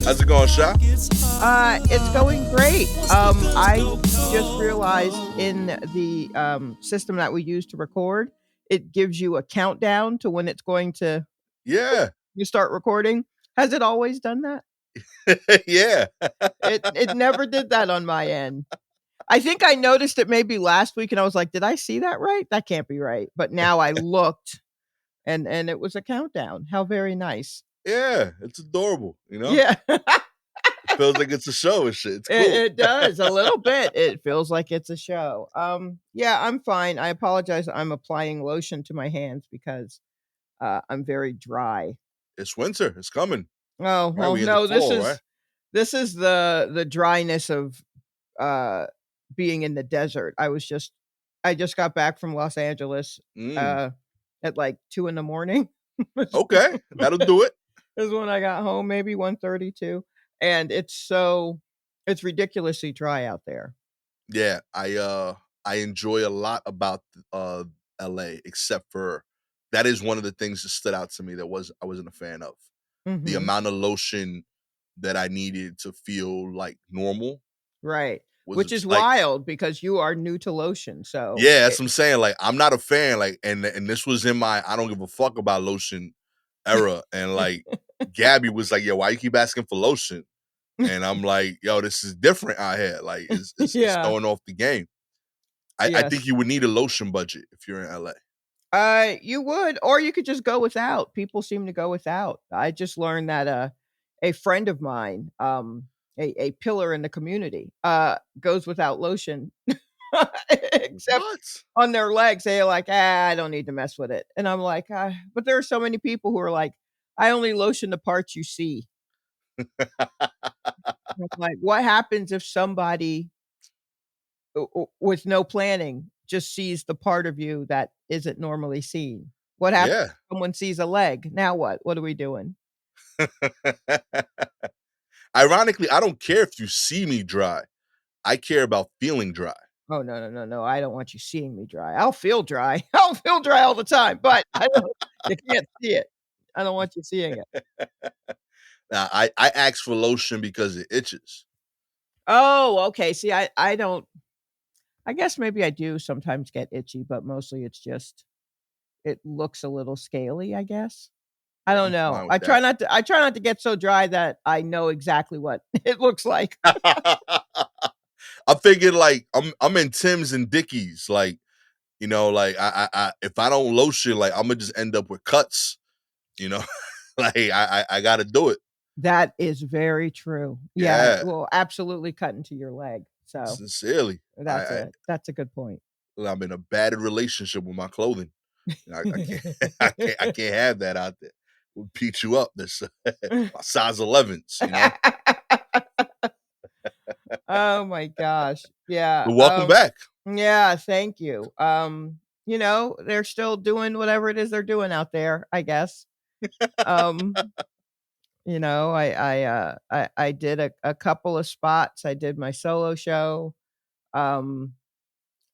How's it going, Sha? It's going great. I just realized in the system that we use to record, it gives you a countdown to when it's going to Yeah, you start recording. Has it always done that? yeah. It never did that on my end. I think I noticed it maybe last week, and I was like, "Did I see that right? That can't be right." But now I looked, and it was a countdown. How very nice. Yeah, it's adorable, you know? Yeah. It feels like it's a show and shit. It's It cool. it does, a little bit. It feels like it's a show. Yeah, I'm fine. I apologize, I'm applying lotion to my hands because, I'm very dry. It's winter. It's coming. Oh, Right? well, We into no, this fall, right? is this is the dryness of, uh, being in the desert. I just got back from Los Angeles, Mm. uh, at, like, 2 in the morning. Okay, that'll do it. Is when I got home, maybe 1:32, and it's ridiculously dry out there. Yeah, I enjoy a lot about LA, except for that is one of the things that stood out to me that I wasn't a fan of. The Mhm. amount of lotion that I needed to feel like normal Right, was which is like. wild because you are new to lotion, so Yeah, that's what I'm saying, like, I'm not a fan, like, and this was in my I don't give a fuck about lotion era, and, like, Gabby was like, "Yo, why you keep asking for lotion?" And I'm like, "Yo, this is different out here, like, it's Yeah, throwing off the game." I think yes. you would need a lotion budget if you're in LA. You would, or you could just go without. People seem to go without. I just learned that, a friend of mine, a pillar in the community, goes without lotion, except What? on their legs. They're like, "Ah, I don't need to mess with it." And I'm like, "Ah," but there are so many people who are like, "I only lotion the parts you see." I'm like, what happens if somebody with no planning just sees the part of you that isn't normally seen? What happens Yeah. if someone sees a leg? Now what? What are we doing? Ironically, I don't care if you see me dry, I care about feeling dry. Oh, no, no, no, no, I don't want you seeing me dry. I'll feel dry. I'll feel dry all the time, but I don't you can't see it. I don't want you seeing it. Now, I ask for lotion because it itches. Oh, okay. See, I don't I guess maybe I do sometimes get itchy, but mostly it's just it looks a little scaly, I guess. I Yeah, don't I'm know. fine with that. I try not to get so dry that I know exactly what it looks like. I figured like I'm in Tim's and Dickies, like, like I if I don't lotion, like I'm gonna just end up with cuts, you know. Like I gotta do it. That is very true. Yeah, it Yeah. will absolutely cut into your leg. So, Sincerely. that's a good point. I'm in a bad relationship with my clothing. I can't I can't have that out there. Would beat you up. This my size 11s, you know. Oh my gosh. Yeah, But welcome back. yeah, thank you. They're still doing whatever it is they're doing out there, I guess. Um, I did a couple of spots. I did my solo show. Um,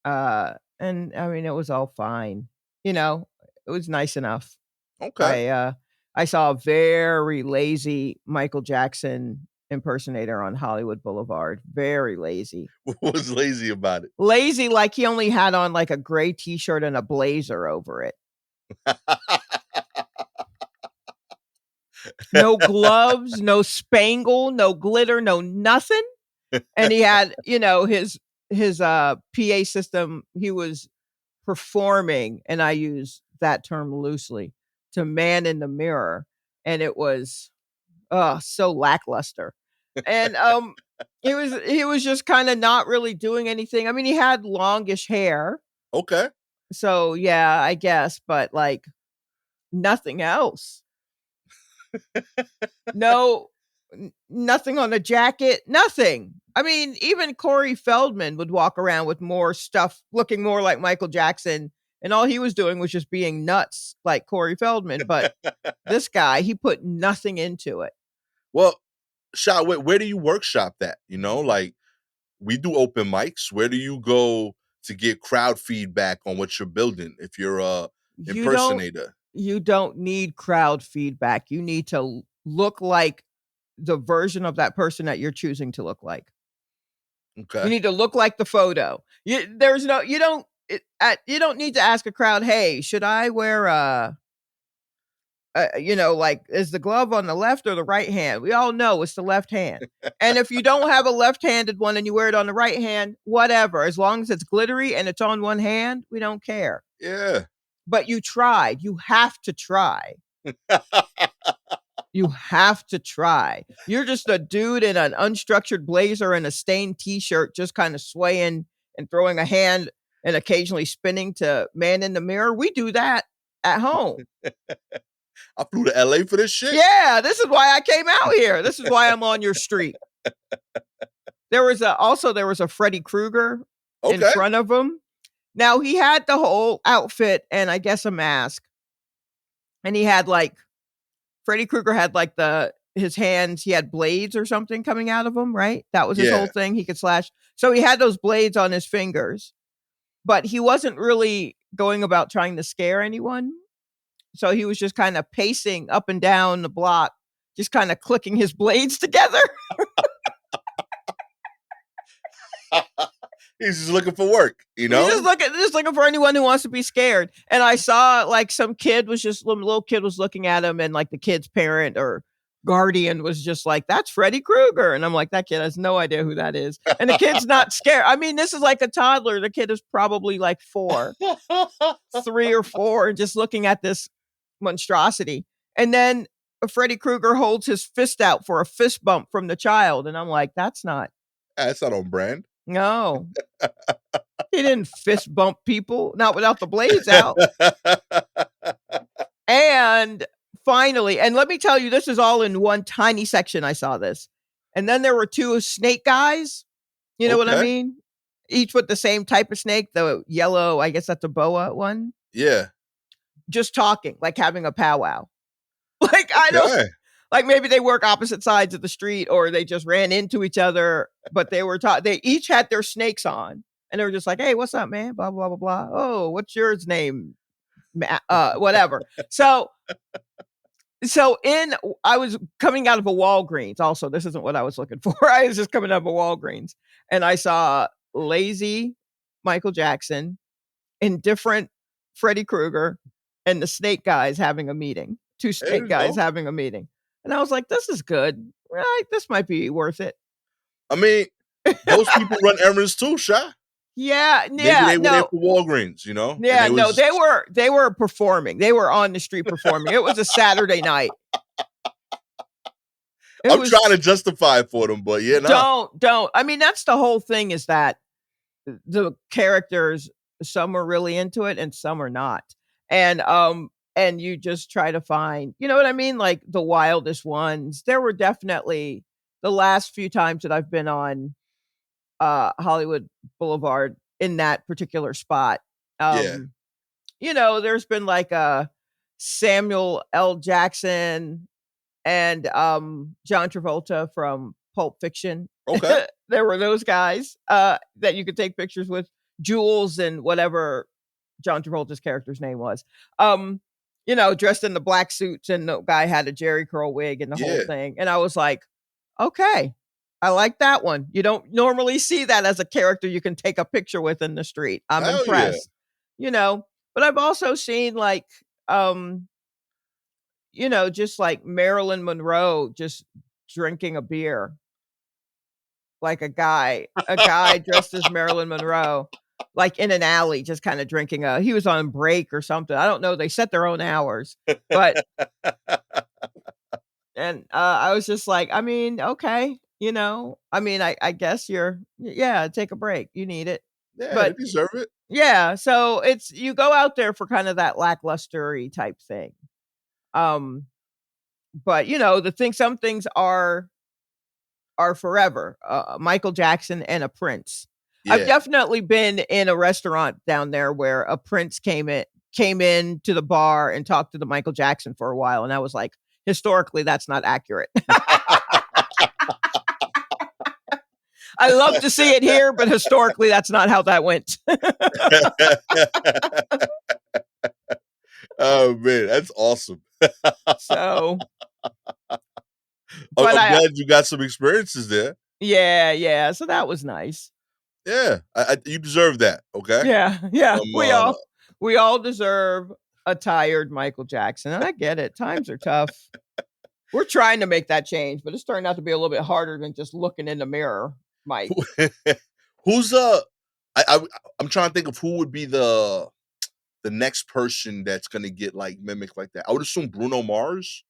and I mean, it was all fine. You know, it was nice enough. Okay. I, uh, I saw a very lazy Michael Jackson impersonator on Hollywood Boulevard, very lazy. What was lazy about it? Lazy, like he only had on, like, a gray t-shirt and a blazer over it. No gloves, no spangle, no glitter, no nothing, and he had, his PA system, he was performing, and I use that term loosely, to Man in the Mirror, and it was, so lackluster. And, he was just kinda not really doing anything. I mean, he had longish hair, Okay. so yeah, I guess, but, like, nothing else. No nothing on the jacket, nothing. I mean, even Corey Feldman would walk around with more stuff looking more like Michael Jackson, and all he was doing was just being nuts like Corey Feldman, but this guy, he put nothing into it. Well, where do you workshop that? Like we do open mics. Where do you go to get crowd feedback on what you're building if you're a You don't impersonator? you don't need crowd feedback. You need to look like the version of that person that you're choosing to look like. Okay. You need to look like the photo. You don't need to ask a crowd, "Hey, should I wear like, is the glove on the left or the right hand?" We all know it's the left hand. And if you don't have a left-handed one and you wear it on the right hand, whatever. As long as it's glittery and it's on one hand, we don't care. Yeah. But you tried. You have to try. You have to try. You're just a dude in an unstructured blazer and a stained t-shirt just kind of swaying and throwing a hand and occasionally spinning to man in the mirror. We do that at home. I flew to LA for this shit. Yeah, this is why I came out here. This is why I'm on your street. There was a Freddy Krueger in Okay. front of him. Now he had the whole outfit and I guess a mask. And he had Freddy Krueger had his hands, he had blades or something coming out of them, right? That was his whole Yeah. thing. He could slash. So he had those blades on his fingers, but he wasn't really going about trying to scare anyone. So he was just kind of pacing up and down the block, just kind of clicking his blades together. He's just looking for work, you know? He's just looking for anyone who wants to be scared. And I saw some little kid was looking at him, and the kid's parent or guardian was just like, "That's Freddy Krueger." And I'm like, that kid has no idea who that is. And the kid's not scared. I mean, this is like a toddler. The kid is probably 4, 3 or 4, and just looking at this monstrosity. And then Freddy Krueger holds his fist out for a fist bump from the child. And I'm like, that's not on brand. No. He didn't fist bump people, not without the blades out. And finally, and let me tell you, this is all in one tiny section. I saw this. And then there were 2 snake guys. You know what I mean? Each with the same type of snake, the yellow, I guess that's a boa one. Yeah. Just talking, having a powwow. I don't, maybe they work opposite sides of the street or they just ran into each other, but they each had their snakes on and they were just like, "Hey, what's up, man? Blah, blah, blah, blah. Oh, what's yours name? Whatever." So I was coming out of a Walgreens. Also, this isn't what I was looking for. I was just coming out of a Walgreens and I saw lazy Michael Jackson, indifferent Freddy Krueger, and the snake guys having a meeting. 2 snake guys having a meeting. And I was like, this is good. Right? This might be worth it. I mean, those people run errands too, Sha. Yeah. Maybe they were there for Walgreens, you know? Yeah, they were performing. They were on the street performing. It was a Saturday night. I'm trying to justify it for them, but yeah, no. Don't. I mean, that's the whole thing, is that the characters, some are really into it and some are not. And you just try to find, you know what I mean? The wildest ones. There were definitely the last few times that I've been on Hollywood Boulevard in that particular spot. There's been a Samuel L. Jackson and John Travolta from Pulp Fiction. Okay. There were those guys that you could take pictures with. Jules and whatever John Travolta's character's name was. Dressed in the black suits, and the guy had a Jerry curl wig and the whole thing. And I was like, okay, I like that one. You don't normally see that as a character you can take a picture with in the street. I'm impressed. Yeah. But I've also seen just Marilyn Monroe just drinking a beer. A guy dressed as Marilyn Monroe, in an alley, just kind of drinking he was on break or something. I don't know. They set their own hours, but, and I was just like, I mean, okay, I guess take a break. You need it. Yeah, but you deserve it. Yeah. So you go out there for kind of that lackluster-y type thing. But some things are forever. Michael Jackson and a Prince. Yeah. I've definitely been in a restaurant down there where a Prince came in to the bar and talked to the Michael Jackson for a while. And I was like, historically, that's not accurate. I love to see it here, but historically, that's not how that went. Oh man, that's awesome. So, but I'm glad you got some experiences there. yeah, so that was nice. Yeah, you deserve that, okay? Yeah, yeah, Um, we uh, all we all deserve a tired Michael Jackson, and I get it, times are tough. We're trying to make that change, but it's turned out to be a little bit harder than just looking in the mirror, Mike. who's, I I I'm trying to think of who would be the next person that's gonna get, like, mimicked like that. I would assume Bruno Mars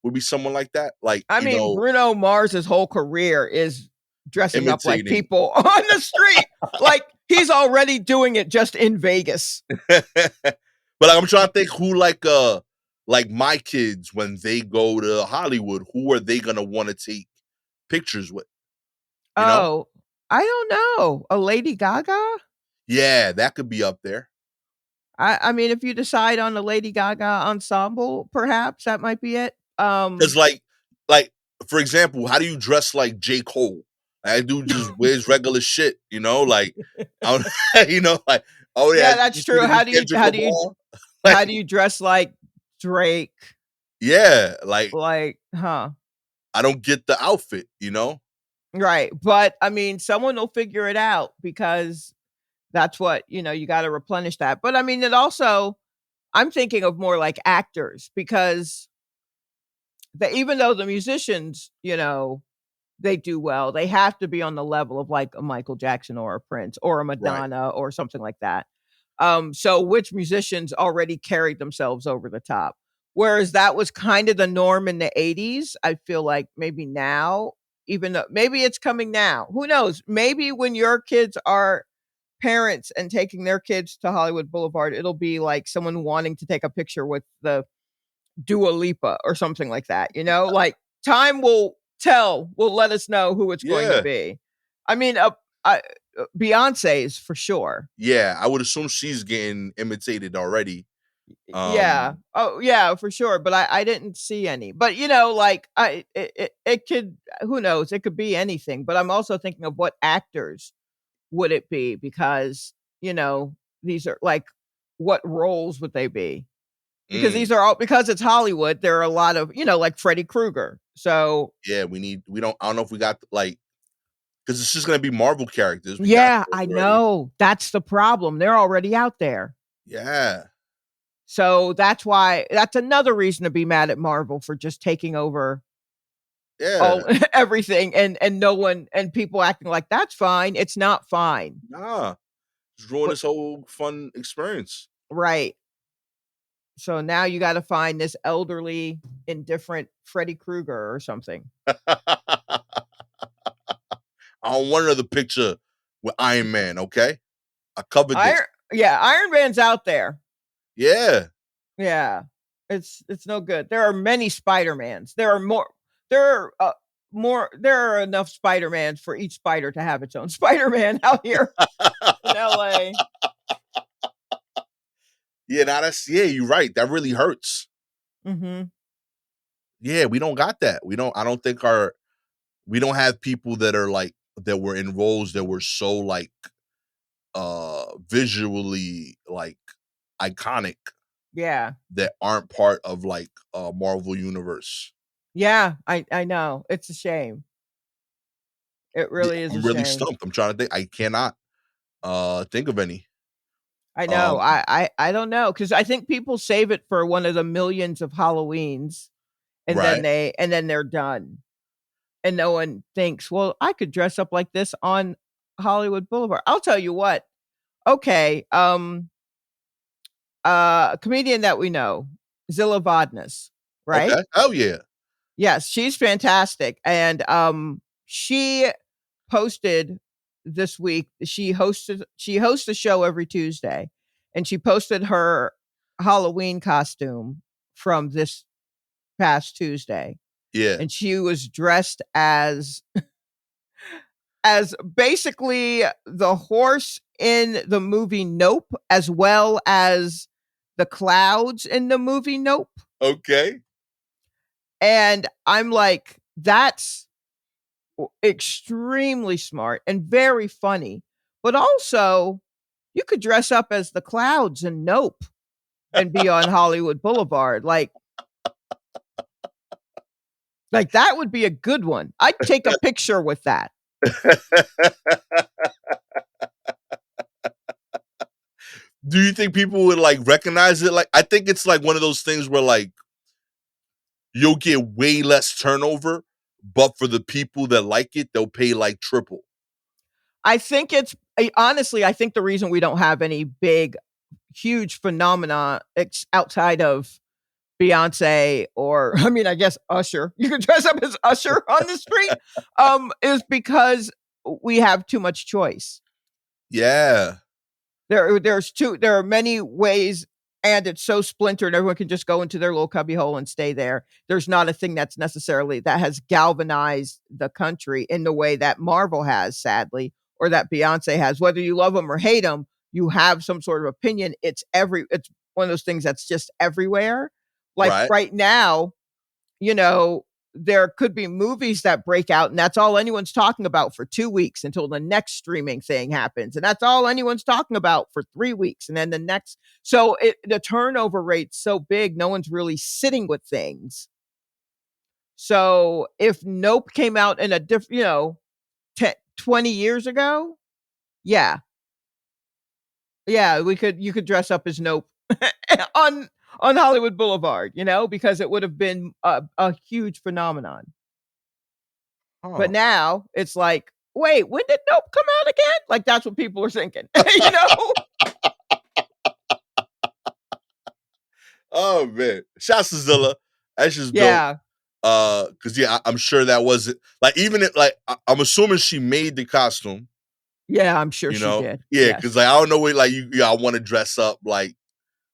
would be someone like that, like, I mean, Bruno Mars's whole career is dressing up like imitating. people on the street, like, he's already doing it just in Vegas. But I'm trying to think who like my kids when they go to Hollywood, who are they gonna wanna take pictures with, you know? Oh, I don't know, a Lady Gaga? Yeah, that could be up there. I mean, if you decide on a Lady Gaga ensemble, perhaps that might be it. 'Cause like, for example, how do you dress like J. Cole? That dude just wears regular shit, you know, like, I don't like, "Oh, yeah, Yeah, did that's you see true. the new How do you Kendrick how do you Lamar?" how Like do you dress like Drake? yeah, like, Like, huh. I don't get the outfit, you know? Right, but, I mean, someone will figure it out because that's what you gotta replenish that, but, I mean, it also I'm thinking of more like actors because even though the musicians, they do well, they have to be on the level of, like, a Michael Jackson or a Prince or a Right. Madonna or something like that. So which musicians already carried themselves over the top? Whereas that was kind of the norm in the '80s, I feel like maybe now, even though maybe it's coming now, who knows? Maybe when your kids are parents and taking their kids to Hollywood Boulevard, it'll be like someone wanting to take a picture with the Dua Lipa or something like that, Like, time will let us know who it's going to Yeah. be. I mean, I Beyoncé's for sure. Yeah, I would assume she's getting imitated already. Yeah. Um, Oh, yeah, for sure, but I didn't see any. But, like, it could who knows? It could be anything, but I'm also thinking of what actors would it be because, these are like, what roles would they be? Because mm, these are all because it's Hollywood, there are a lot of, like Freddy Krueger. So, yeah, we don't I don't know if we got, like, because it's just gonna be Marvel characters, we got yeah, those I already. know. That's the problem. They're already out there. Yeah, So that's another reason to be mad at Marvel for just taking over yeah, all everything and no one and people acting like that's fine. It's not fine. nah, just ruin But this whole fun experience. right. So now you gotta find this elderly, indifferent Freddy Krueger or something. I don't want another picture with Iron Man, okay? I covered this. Iron Yeah, Iron Man's out there. Yeah. Yeah. It's no good. There are many Spider-Mans. There are, there are enough Spider-Mans for each spider to have its own Spider-Man out here in LA. Yeah, now that's yeah, you're right, that really hurts. Mhm. Yeah, we don't got that. I don't think we don't have people that are, like that were in roles that were so, like, visually, like, iconic Yeah. that aren't part of, like, Marvel Universe. Yeah, I know. It's a shame. It Yeah, really is a I'm really shame. stumped. I'm trying to think. I cannot, think of any. I know. Um, I don't know because I think people save it for one of the millions of Halloweens, and right. then they're done, and no one thinks, "Well, I could dress up like this on Hollywood Boulevard." I'll tell you what. Okay, a comedian that we know, Zilla Vodness, right? Okay. Oh, yeah. Yes, she's fantastic, and, she posted this week she hosts a show every Tuesday, and she posted her Halloween costume from this past Tuesday, Yeah. and she was dressed as basically the horse in the movie Nope, as well as the clouds in the movie Nope, Okay. and I'm like, "That's extremely smart and very funny," but also, you could dress up as the clouds in Nope and be on Hollywood Boulevard, like Like, that would be a good one. I'd take a picture with that. Do you think people would like recognize it? Like, I think it's like one of those things where like you'll get way less turnover, but for the people that like it, they'll pay like triple. I think it's honestly, I think the reason we don't have any big, huge phenomena outside of Beyonce or I mean, I guess Usher. You could dress up as Usher on the street, is because we have too much choice. Yeah. There are many ways, and it's so splintered, everyone can just go into their little cubbyhole and stay there. There's not a thing that's necessarily that has galvanized the country in the way that Marvel has, sadly, or that Beyonce has. Whether you love them or hate them, you have some sort of opinion. It's one of those things that's just everywhere. Like Right. right now, you know, there could be movies that break out, and that's all anyone's talking about for 2 weeks until the next streaming thing happens, and that's all anyone's talking about for 3 weeks, and then the next the turnover rate's so big, no one's really sitting with things. So, if Nope came out in a 20 years ago, yeah. Yeah, you could dress up as Nope on Hollywood Boulevard, because it would have been a huge phenomenon. But Huh. now it's like, wait, when did Nope come out again? Like that's what people are thinking, you know? Oh man. Shouts to Zilla. That's just dope. Yeah. Cause yeah, I'm sure that wasn't like even it like I'm assuming she made the costume, Yeah, I'm sure you she know? did. Yeah, because Yes. like I don't know what like I want to dress up like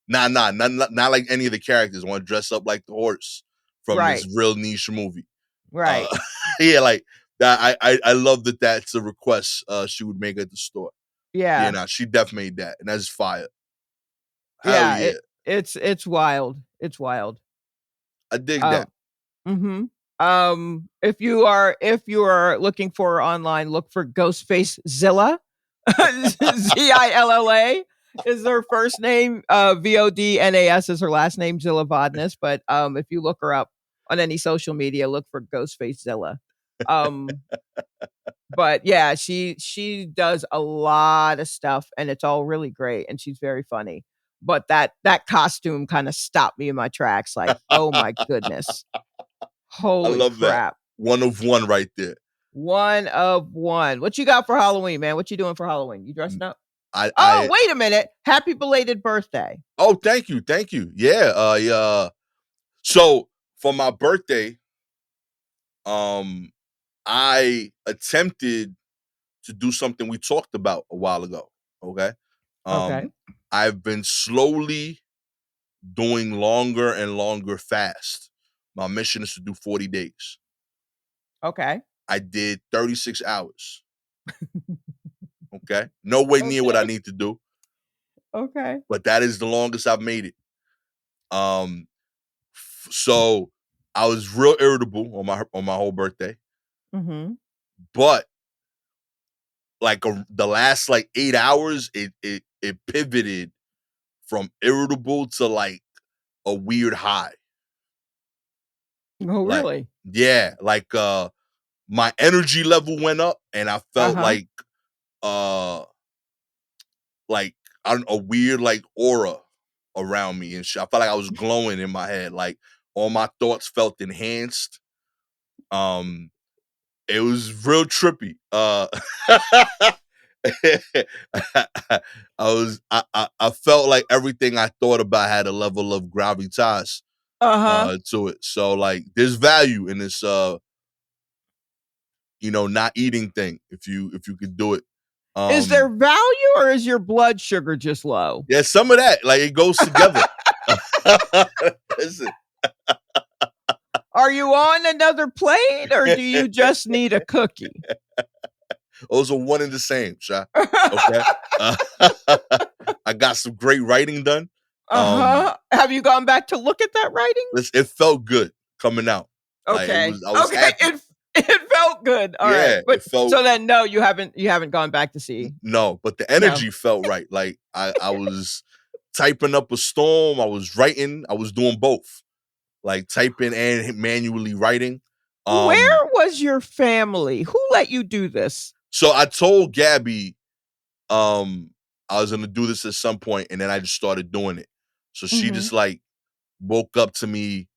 not like any of the characters. I want to dress up like the horse from this Right. real niche movie. Right. Yeah, like that. I love that. That's a request she would make at the store. Yeah, Yeah. nah, she def made that, and that's fire. Hell Yeah, yeah, it's wild. It's wild. I dig Um that. mhm. If you are looking for online, look for Ghostface Zilla. Zilla is her first name. Vodnas is her last name, Zilla Vodnas. But if you look her up on any social media, look for Ghostface Zilla. Um, but yeah, she does a lot of stuff, and it's all really great, and she's very funny. But that costume kind of stopped me in my tracks. Like, oh my goodness, I holy love that. crap! One of one right there. One of one. What you got for Halloween, man? What you doing for Halloween? You dressing up? Oh, I wait a minute. Happy belated birthday. oh thank you. Yeah, yeah. So for my birthday, um, I attempted to do something we talked about a while ago. Okay. Okay. Um, I've been slowly doing longer and longer fast. My mission is to do 40 days. Okay. I did 36 hours. Okay. Nowhere near what I Okay. need to do, Okay. but that is the longest I've made it. Um, so I was real irritable on my whole birthday, Mhm. but like the last like 8 hours, it pivoted from irritable to like a weird high. Oh, Like, really? yeah, my energy level went up and I felt Uh-huh. uh like a weird like aura around me and shit. I felt like I was glowing in my head. Like all my thoughts felt enhanced. Um it was real trippy. I felt like everything I thought about had a level of gravitas Uh-huh. to it. So like there's value in this not eating thing if you could do it. Is there Um value or is your blood sugar just low? yeah, some of that, like it goes together. Listen, Are you on another plate or do you just need a cookie? those are one and the same, Sha. Okay. Uh, I got some great writing done. Uh-huh. Have you gone back to look at that writing? It felt good coming out. Like Okay. I was Okay. happy. It felt good. All right. Yeah, But it felt so then no, you haven't gone back to see. no, but the No. energy felt right. Like I was typing up a storm. I was writing. I was doing both, like typing and manually writing. Um, Where was your family? Who let you do this? so I told Gabby, um, I was gonna do this at some point, and then I just started doing it. So she Mhm. just like woke up to me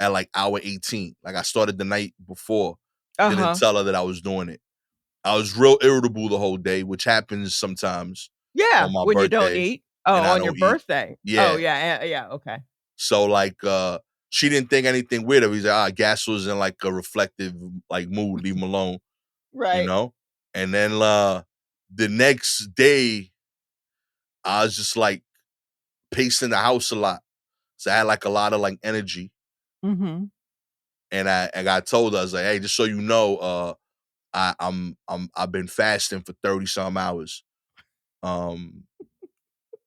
at like hour 18. Like I started the night before, didn't Uh-huh. tell her that I was doing it. I was real irritable the whole day, which happens sometimes Yeah, on my when you don't birthday, eat? and Oh, I on your don't eat. birthday. Oh, Yeah. yeah, yeah, okay. So like she didn't think anything weird of it. He's like, Gas was in like a reflective like mood, leave him alone, you Right. know? And then the next day, I was just like pacing the house a lot. So I had like a lot of like energy. Mhm. And I got told her, I was like, hey, just so you know, I've been fasting for 30 some hours. Um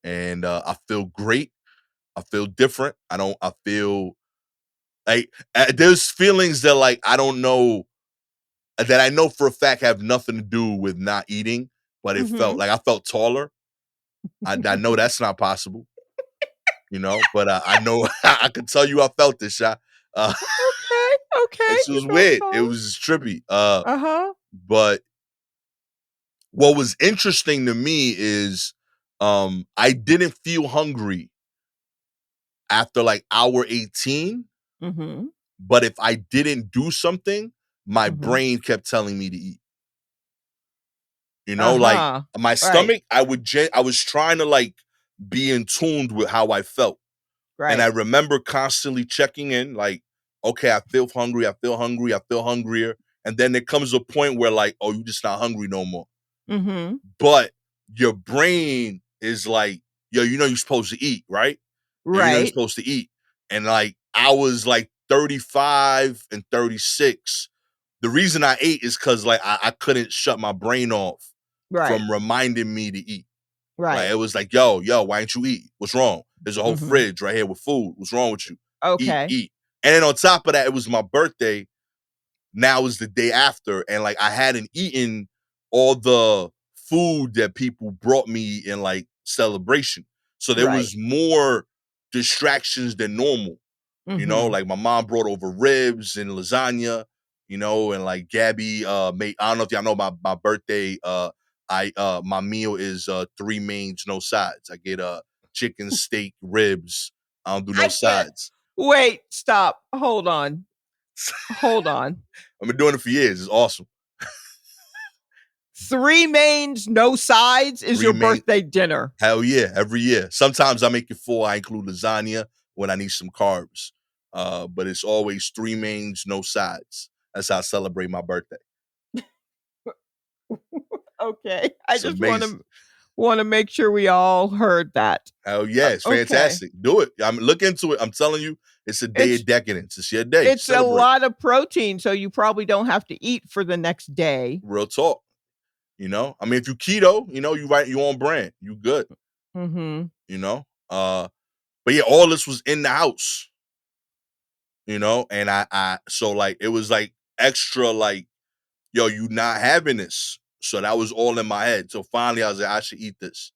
and I feel great. I feel different. I feel like there's feelings that like I don't know that I know for a fact have nothing to do with not eating, but it felt Mhm. like I felt taller. I know that's not possible, but I know I can tell you I felt this shot. Uh, Okay, okay, it you was felt weird. It taller. was trippy. Uh-huh. But what was interesting to me is I didn't feel hungry after like hour 18, Mhm. but if I didn't do something, my Mhm. brain kept telling me to eat. Like Uh-huh. my Right, stomach, I was trying to like be in tuned with how I felt. And I right. remember constantly checking in, like, okay, I feel hungry, I feel hungry, I feel hungrier. And then there comes a point where like, oh, you're just not hungry no more. Mhm. But your brain is like, yo, you're supposed to eat, right? You're Right, supposed to eat. And like I was like 35 and 36. The reason I ate is because like I couldn't shut my brain off right, from reminding me to eat. Like right. it was like, yo, why ain't you eat? What's wrong? There's a whole Mhm. fridge right here with food. What's wrong with you? Eat, Okay. eat. And then on top of that, it was my birthday. Now is the day after, and like I hadn't eaten all the food that people brought me in like celebration. So there Right. was more distractions than normal. Mhm. Like my mom brought over ribs and lasagna, and like Gabby made, I don't know if y'all know my birthday, I my meal is three mains, no sides. I get chicken, steak, ribs. I don't do no I can't sides. wait, stop, hold on, hold on. I've been doing it for years. It's awesome. 3 mains, no sides is Three your main birthday dinner. Hell yeah, every year. Sometimes I make it four. I include lasagna when I need some carbs. But it's always three mains, no sides. That's how I celebrate my birthday. Okay, I It's just amazing. wanna make sure we all heard that. Hell yeah, it's Okay. fantastic. Do it. Look into it. I'm telling you, it's a day It's of decadence. It's your day. it's a Celebrate. lot of protein, so you probably don't have to eat for the next day. Real talk. I mean, if you keto, you on brand. You good. Mhm. You know. But yeah, all this was in the house. And I so like it was like extra like, yo, you not having this. So that was all in my head. So finally I was like, I should eat this.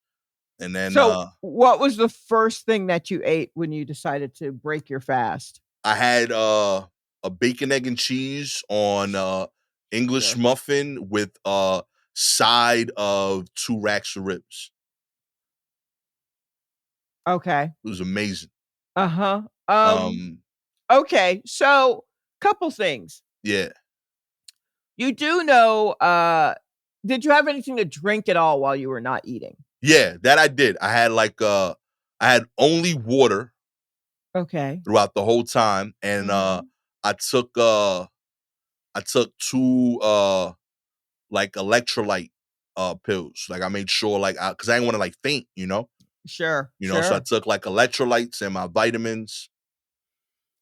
And then So, what was the first thing that you ate when you decided to break your fast? I had a bacon, egg, and cheese on English Sure. muffin with a side of 2 racks of ribs. Okay. It was amazing. Uh-huh. Um, Um, okay, so, couple things. yeah. You do know, did you have anything to drink at all while you were not eating? Yeah, that I did. I had only water Okay. throughout the whole time. And Mhm. I took I took two like electrolyte pills. Like I made sure like cuz I didn't want to like faint, Sure, So I sure. took like electrolytes and my vitamins.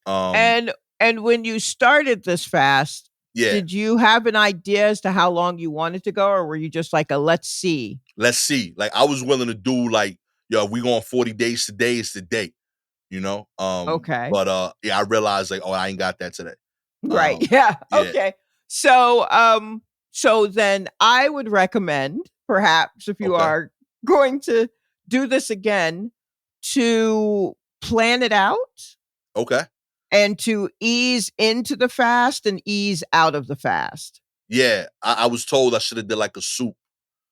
Um And when you started this fast, yeah, did you have an idea as to how long you wanted to go, or were you just like a "let's see"? let's see. Like I was willing to do like, yo, if we going 40 days today, it's the day, Okay. but yeah, I realized like, oh, I ain't got that today. Right, Um yeah, yeah, okay. So, so then I would recommend, perhaps, if you okay. are going to do this again, to plan it out Okay. and to ease into the fast and ease out of the fast. Yeah, I was told I should have did like a soup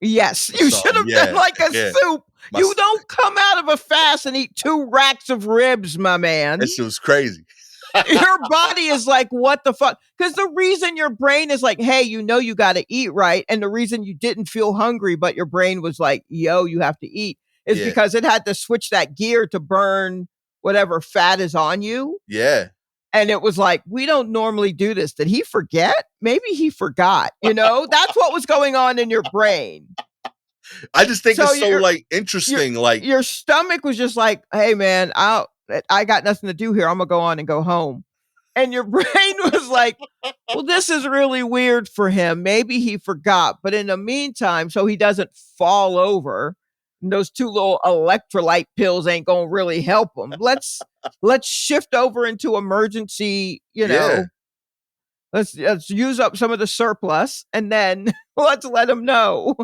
Yes, or you should something. have done Yeah, like a yeah. soup. My You s don't come out of a fast and eat 2 racks of ribs, my that man. shit was crazy. Your body is like, "What the fuck?" Because the reason your brain is like, "Hey, you know you gotta eat, right?" And the reason you didn't feel hungry, but your brain was like, "Yo, you have to eat," is Yeah, because it had to switch that gear to burn whatever fat is on you. yeah. And it was like, "We don't normally do this. Did he forget? Maybe he forgot." You know? That's what was going on in your brain. I just think So it's so, your like, your interesting, like your stomach was just like, "Hey, man, I got nothing to do here. Imma go on and go home." And your brain was like, "Well, this is really weird for him. Maybe he forgot." But in the meantime, so he doesn't fall over, and those 2 little electrolyte pills ain't gonna really help him. Let's shift over into emergency, yeah. let's use up some of the surplus, and then let's let him know.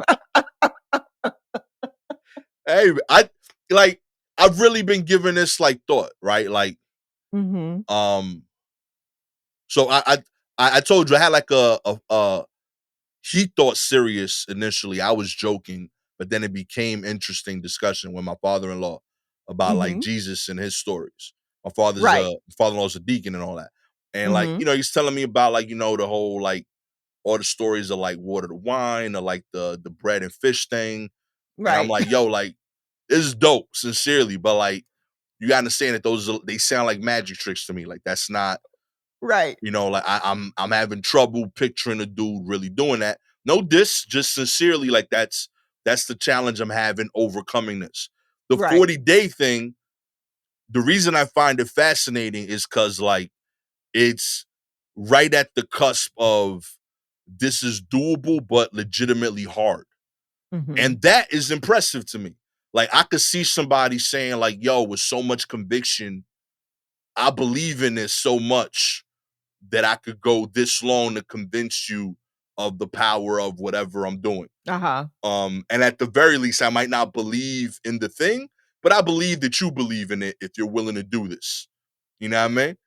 Hey, like, I've really been giving this, like, thought, right? Like, Mhm. um, so I told you I had, like, he thought serious initially. I was joking, but then it became interesting discussion with my father-in-law about like Mhm. Jesus and his stories. Right. My father-in-law's a deacon and all that. And like, Mhm. he's telling me about like, the whole like all the stories of like water to wine or like the bread and fish thing. And I'm Right. like, yo, like this is dope, sincerely, but like you gotta understand that they sound like magic tricks to me. Like that's not Right. like I'm having trouble picturing a dude really doing that. No diss, just sincerely, like that's the challenge I'm having overcoming this. The Right. 40-day thing, the reason I find it fascinating is because like it's right at the cusp of this is doable but legitimately hard. Mhm. And that is impressive to me. Like I could see somebody saying, like, yo, with so much conviction, I believe in this so much that I could go this long to convince you of the power of whatever I'm doing. Uh-huh. And at the very least, I might not believe in the thing, but I believe that you believe in it if you're willing to do this. You know what I mean?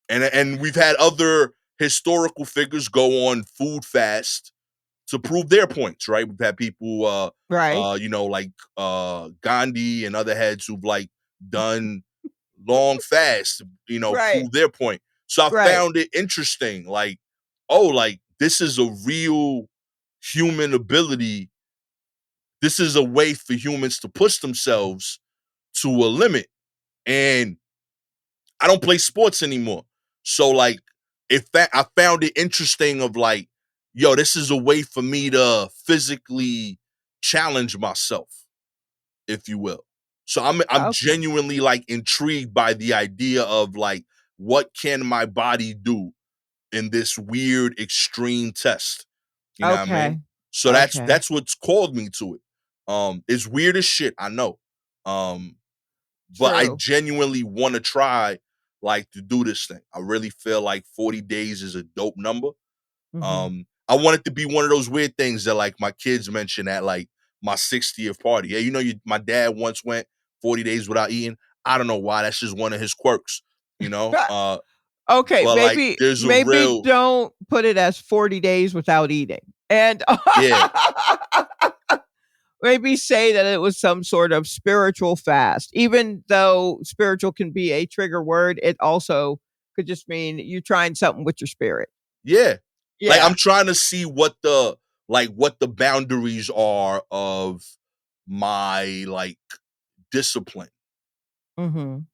And we've had other historical figures go on food fast to prove their points, right? We've had people Right. like Gandhi and other heads who've like done long fast, Right. prove their point. So I Right. found it interesting, like, oh, like this is a real human ability. This is a way for humans to push themselves to a limit. And I don't play sports anymore. So like I found it interesting of like, yo, this is a way for me to physically challenge myself, if you will. So I'm Okay. genuinely like intrigued by the idea of like what can my body do in this weird extreme test. You know what I mean? Okay. So that's Okay. that's what's called me to it. It's weird as shit, I know. Um, but I True. genuinely want to try like to do this thing. I really feel like 40 days is a dope number. Mhm. I want it to be one of those weird things that like my kids mention at like my 60th party. Yeah, my dad once went 40 days without eating. I don't know why. That's just one of his quirks, you know? Okay, But like there's a maybe real don't put it as 40 days without eating. And yeah, maybe say that it was some sort of spiritual fast. Even though spiritual can be a trigger word, it also could just mean you trying something with your spirit. yeah. Like I'm Yeah. trying to see what the boundaries are of my like discipline. Mhm.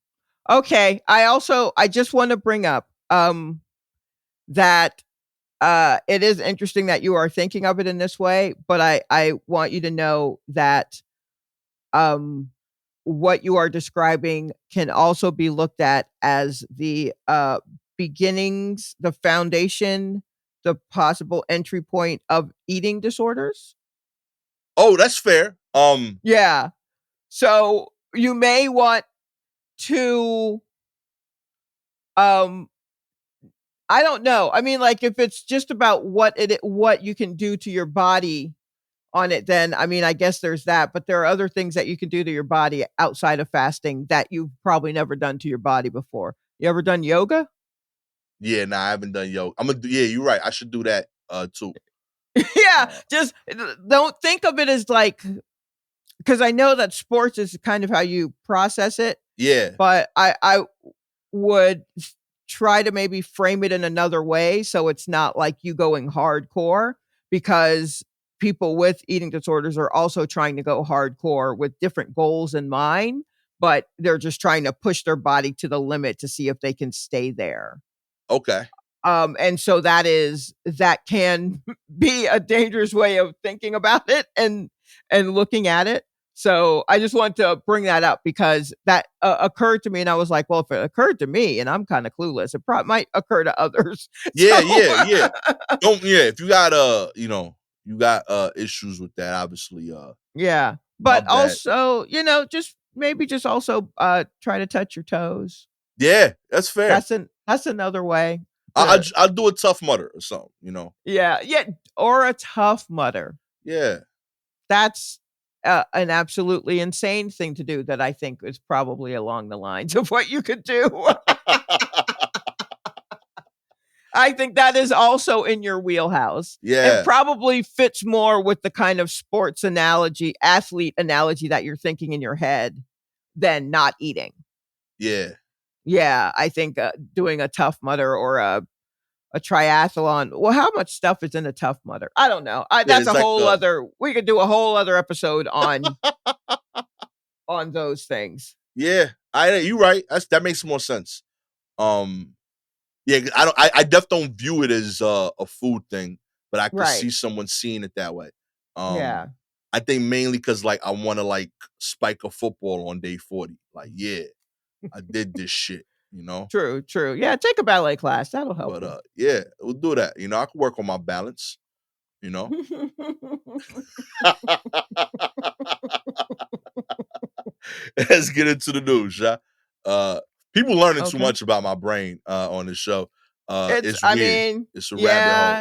Okay. I just want to bring up that it is interesting that you are thinking of it in this way, but I want you to know that um what you are describing can also be looked at as the beginnings, the foundation, the possible entry point of eating disorders. Oh, that's fair. Yeah. So you may want to um I don't know. I mean, like, if it's just about what you can do to your body on it, then, I mean, I guess there's that, but there are other things that you can do to your body outside of fasting that you've probably never done to your body before. You ever done yoga? Yeah, nah, I haven't done yoga. I'm gonna do. Yeah, you're right. I should do that too. Yeah, just don't think of it as like, because I know that sports is kind of how you process it, Yeah. but I would try to maybe frame it in another way so it's not like you going hardcore, because people with eating disorders are also trying to go hardcore with different goals in mind, but they're just trying to push their body to the limit to see if they can stay there. Okay. And so that can be a dangerous way of thinking about it and looking at it. So I just want to bring that up because that occurred to me, and I was like, well, if it occurred to me, and I'm kind of clueless, it probably might occur to others. So Yeah, yeah, yeah. Don't yeah. If you got you got issues with that, obviously. yeah, My but bad. also, just maybe just also try to touch your toes. Yeah, that's fair. That's another way I to, I'll do a tough mutter or something. yeah, yeah, or a tough mutter. Yeah. That's, an absolutely insane thing to do that I think is probably along the lines of what you could do. I think that is also in your wheelhouse and Yeah. probably fits more with the kind of sports analogy, athlete analogy that you're thinking in your head than not eating. Yeah. Yeah, I think, doing a Tough Mudder or a triathlon. Well, how much stuff is in a Tough Mudder? I don't know. Yeah. That's It's a like whole other, we could do a whole other episode on those things. yeah. You right. That makes more sense. Um. Yeah. I definitely don't view it as a food thing, but I could Right. see someone seeing it that way. Um. Yeah. I think mainly because like I want to like spike a football on day 40. Like, yeah, I did this shit. True, true. Yeah, take a ballet class. That'll help But you. yeah, we'll do that. I can work on my balance. You know. Let's get into the news, yeah. Uh, People learning too Okay. much about my brain on this show. It's It's I weird. mean, It's a rabbit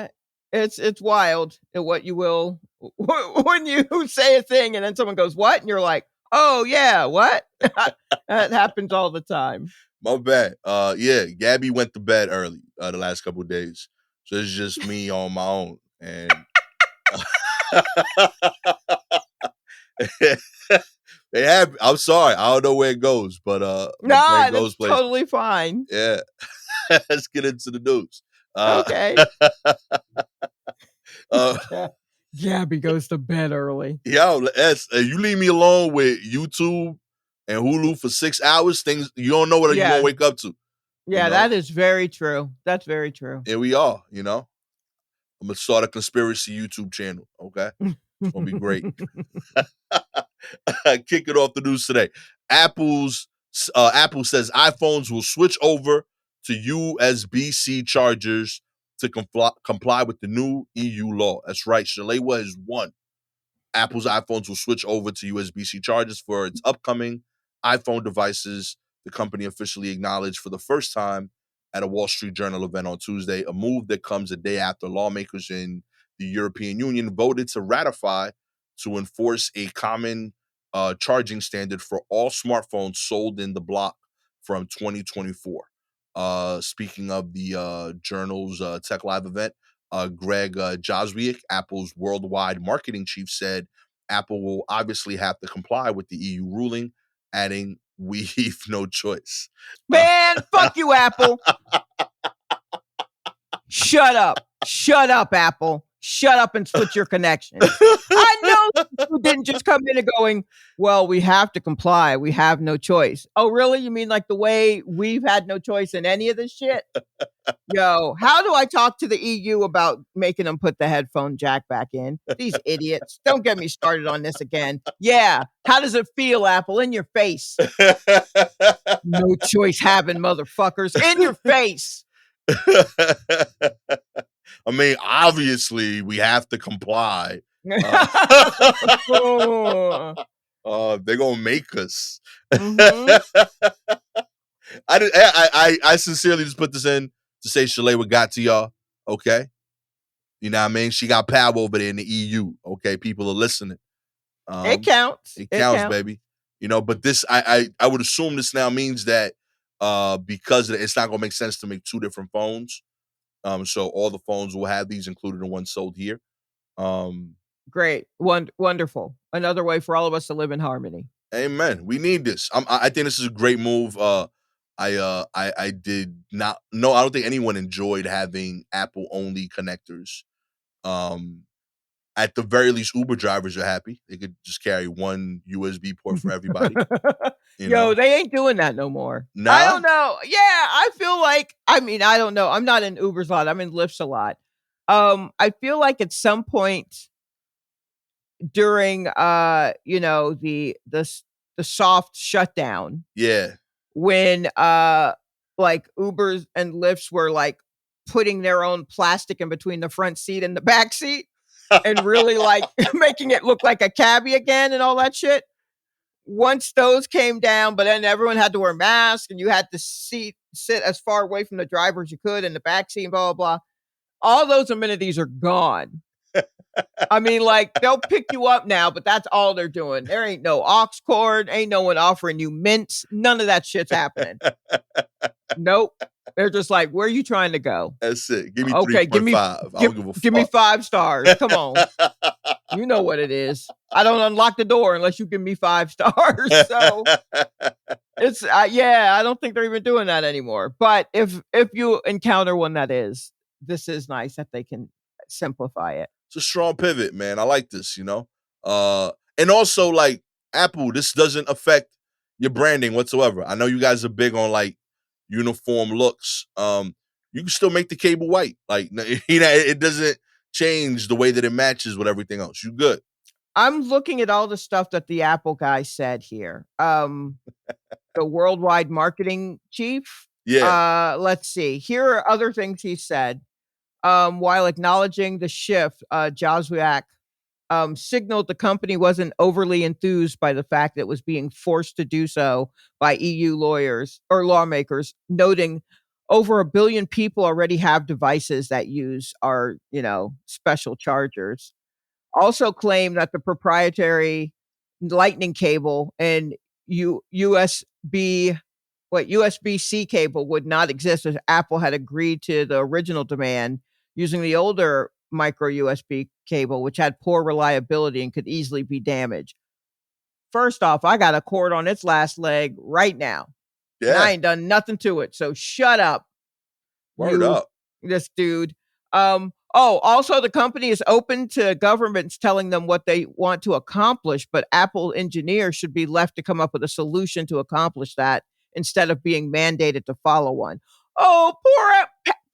hole. yeah, it's wild at what you will when you say a thing and then someone goes, "What?" and you're like, "Oh, yeah, what?" That happens all the time. My bad. Yeah, Gabby went to bed early the last couple of days, so it's just me on my own, and they have. I'm sorry, I don't know where it goes, but my brain Nah, goes that's places. totally fine. Yeah, let's get into the news. Okay. Uh, Gabby goes to bed early. Yo, you leave me alone with YouTube and Hulu for 6 hours. Things you don't know what you're gonna Yeah. wake up to. You Yeah, know, that is very true. That's very true. here we are. I'm gonna start a conspiracy YouTube channel. Okay, it's gonna be great. Kicking off the news today. Apple says iPhones will switch over to USB-C chargers to comply with the new EU law. That's right. Shalewa has won. Apple's iPhones will switch over to USB-C chargers for its upcoming iPhone devices, the company officially acknowledged for the first time at a Wall Street Journal event on Tuesday, a move that comes a day after lawmakers in the European Union voted to ratify to enforce a common charging standard for all smartphones sold in the bloc from 2024. Speaking of the journal's Tech Live event, Greg Joswiak, Apple's worldwide marketing chief, said Apple will obviously have to comply with the EU ruling, adding, "We've no choice." Uh, Man, fuck you, Apple. Shut up. Shut up, Apple. Shut up and switch your connections. I know you didn't just come in and going, well, we have to comply. We have no choice. Oh, really? You mean like the way we've had no choice in any of this shit? Yo, how do I talk to the EU about making them put the headphone jack back in? These idiots. Don't get me started on this again. Yeah. How does it feel, Apple? In your face. No choice having motherfuckers. In your face. I mean, obviously, we have to comply. Uh, Oh. they're gonna make us. Mhm. I sincerely just put this in to say Shalewa got to y'all. Okay, you know what I mean. She got power over there in the EU. Okay, people are listening. It Um, counts. it It counts, counts. baby. But this, I would assume this now means that because it's not gonna make sense to make two different phones. So all the phones will have these included in one sold here. Um, Great. Wonderful. Another way for all of us to live in harmony. Amen. We need this. I think this is a great move. I did not. No, I don't think anyone enjoyed having Apple only connectors. Um, at the very least, Uber drivers are happy. They could just carry one USB port for everybody. You Yo, know, they ain't doing that no more. I nah, don't know. Yeah, I feel like I mean, I don't know. I'm not in Ubers a lot. I'm in Lyfts a lot. I feel like at some point during the soft shutdown yeah. when like Ubers and Lyfts were like putting their own plastic in between the front seat and the back seat and really like making it look like a cabbie again and all that shit. Once those came down, but then everyone had to wear masks and you had to sit as far away from the driver as you could in the back seat and blah blah blah. All those amenities are gone. I mean, like they'll pick you up now, but that's all they're doing. There ain't no aux cord, ain't no one offering you mints. None of that shit's happening. Nope. They're just like, where are you trying to go? That's it. Give me Okay, 3.5. I don't give a give me fuck. 5 stars. Come on. You know what it is. I don't unlock the door unless you give me 5 stars. So it's yeah, I don't think they're even doing that anymore. But if you encounter one that is, this is nice that they can simplify it. It's a strong pivot, man. I like this, you know. And also like Apple, this doesn't affect your branding whatsoever. I know you guys are big on like uniform looks. You can still make the cable white. Like you know, it doesn't change the way that it matches with everything else. You good. I'm looking at all the stuff that the Apple guy said here. The worldwide marketing chief. Yeah. Let's see. Here are other things he said. While acknowledging the shift, Joswiak signaled the company wasn't overly enthused by the fact that it was being forced to do so by EU lawyers or lawmakers, noting over 1 billion people already have devices that use our, special chargers. Also claimed that the proprietary lightning cable and USB-C cable would not exist as Apple had agreed to the original demand using the older micro USB cable, which had poor reliability and could easily be damaged. First off, I got a cord on its last leg right now, and I Yeah. ain't done nothing to it. So shut up, Word up. this dude. Also the company is open to governments telling them what they want to accomplish, but Apple engineers should be left to come up with a solution to accomplish that instead of being mandated to follow one. Oh,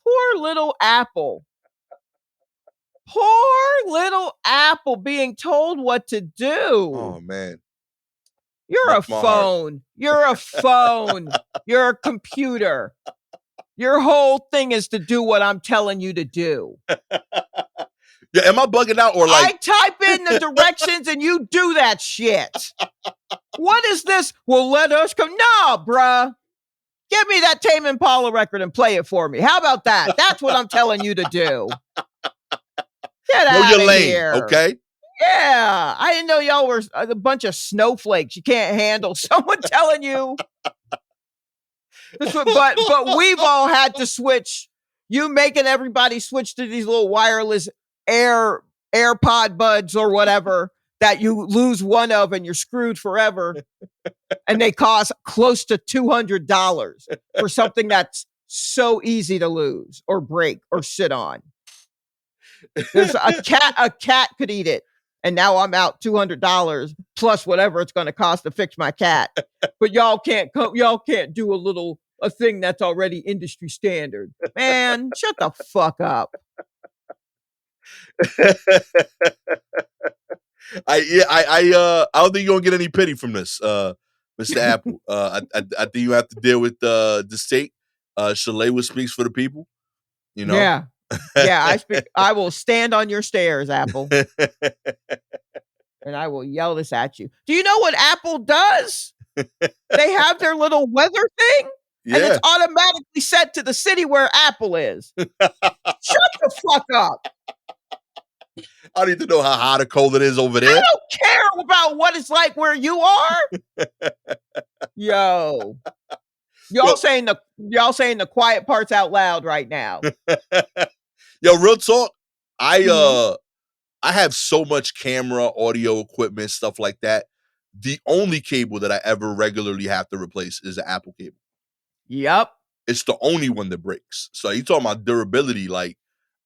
poor little Apple. Poor little Apple being told what to do. Oh man. You're a Melts my heart. phone. You're a phone. You're a computer. Your whole thing is to do what I'm telling you to do. Yeah, am I bugging out or I like type in the directions and you do that shit. What is this? Well, let us come. No, bruh. Give me that Tame Impala record and play it for me. How about that? That's what I'm telling you to do. Get know out your of lane, here. okay? Yeah. I didn't know y'all were a bunch of snowflakes. You can't handle someone telling you. But we've all had to switch. You making everybody switch to these little wireless AirPod buds or whatever that you lose one of and you're screwed forever. And they cost close to $200 for something that's so easy to lose or break or sit on. There's a cat could eat it. And now I'm out $200 plus whatever it's going to cost to fix my cat. But y'all can't do a thing that's already industry standard. Man, shut the fuck up. I don't think you're gonna get any pity from this, Mr. Apple. I think you have to deal with the state. Shalewa speaks for the people, you know. Yeah. Yeah, I will stand on your stairs, Apple, and I will yell this at you. Do you know what Apple does? They have their little weather thing, and it's Yeah. automatically set to the city where Apple is. Shut the fuck up. I need to know how hot or cold it is over I there. don't care about what it's like where you are. Yo. Y'all saying the quiet parts out loud right now. Yo, real talk. Mhm. I have so much camera, audio equipment, stuff like that. The only cable that I ever regularly have to replace is the Apple cable. Yep. It's the only one that breaks. So you talking about durability? Like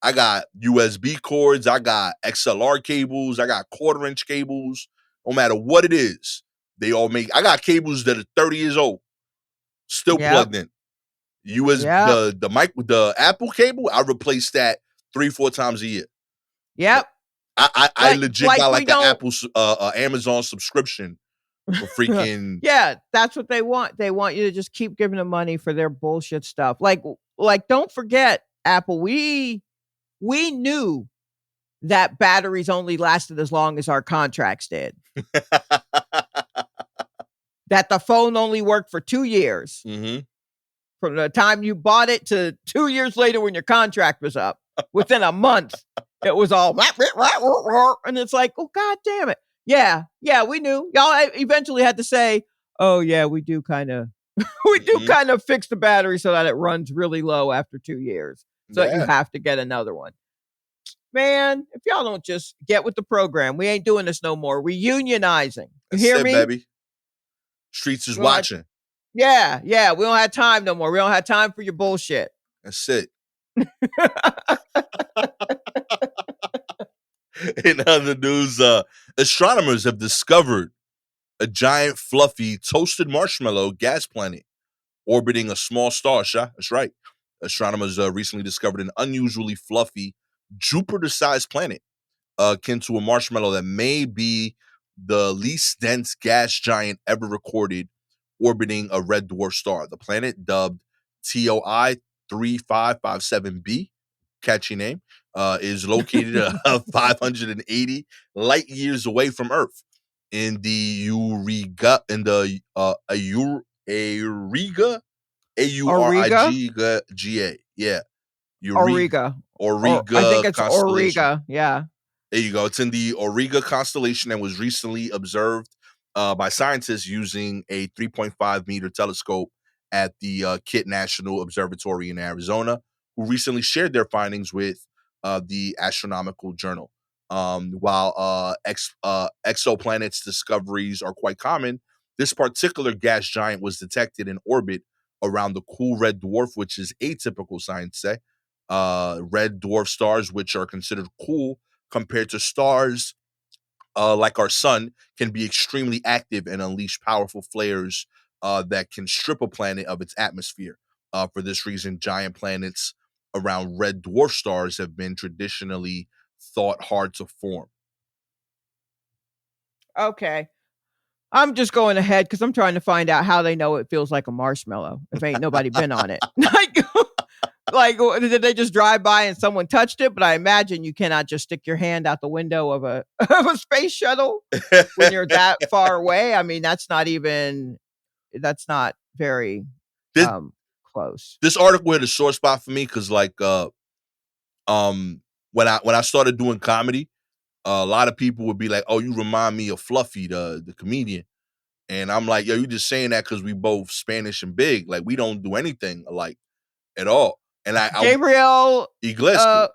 I got USB cords, I got XLR cables, I got 1/4-inch cables. No matter what it is, they all make. I got cables that are 30 years old, still Yep. plugged in. US Yep. the Apple cable, I replace that 3-4 times a year. Yep. I legit Like got we like a don't Apple Amazon subscription for freaking. Yeah, that's what they want. They want you to just keep giving them money for their bullshit stuff. Like don't forget, Apple, we knew that batteries only lasted as long as our contracts did. That the phone only worked for 2 years. Mhm. From the time you bought it to 2 years later when your contract was up. Within a month, it was all and it's like, "Oh, god damn it." Yeah, yeah, we knew. Y'all eventually had to say, "Oh, yeah, we do kinda we do Mhm. kind of fix the battery so that it runs really low after 2 years, so that you Yeah. have to get another one." Man, if y'all don't just get with the program, we ain't doing this no more. We unionizing. You That's hear it, me? baby. Streets is We don't have watching. Yeah, yeah, we don't have time no more. We don't have time for your bullshit. That's it. In other news, astronomers have discovered a giant, fluffy, toasted marshmallow gas planet orbiting a small star. That's right. Astronomers recently discovered an unusually fluffy, Jupiter-sized planet akin to a marshmallow that may be the least dense gas giant ever recorded orbiting a red dwarf star. The planet, dubbed TOI 3557b, catchy name, is located 580 light years away from Earth in the Auriga, Auriga? Auriga, yeah, Eureka, Auriga. Or I think Auriga it's constellation. Auriga, yeah. There you go. It's in the Auriga constellation and was recently observed by scientists using a 3.5-meter telescope at the Kitt National Observatory in Arizona, who recently shared their findings with the Astronomical Journal. While exoplanets discoveries are quite common, this particular gas giant was detected in orbit around the cool red dwarf, which is atypical, science say. Red dwarf stars, which are considered cool, compared to stars like our sun, can be extremely active and unleash powerful flares that can strip a planet of its atmosphere. For this reason, giant planets around red dwarf stars have been traditionally thought hard to form. Okay. I'm just going ahead because I'm trying to find out how they know it feels like a marshmallow if ain't nobody been on it. Did they just drive by and someone touched it? But I imagine you cannot just stick your hand out the window of a of a space shuttle when you're that far away. I mean, that's not very, this, um, close. this article had a sore spot for me because, like, um, when I started doing comedy, a lot of people would be like, "Oh, you remind me of Fluffy, the comedian." And I'm like, yo, you just saying that because we both Spanish and big. Like, we don't do anything alike at all. And I Gabriel, Iglesias. uh,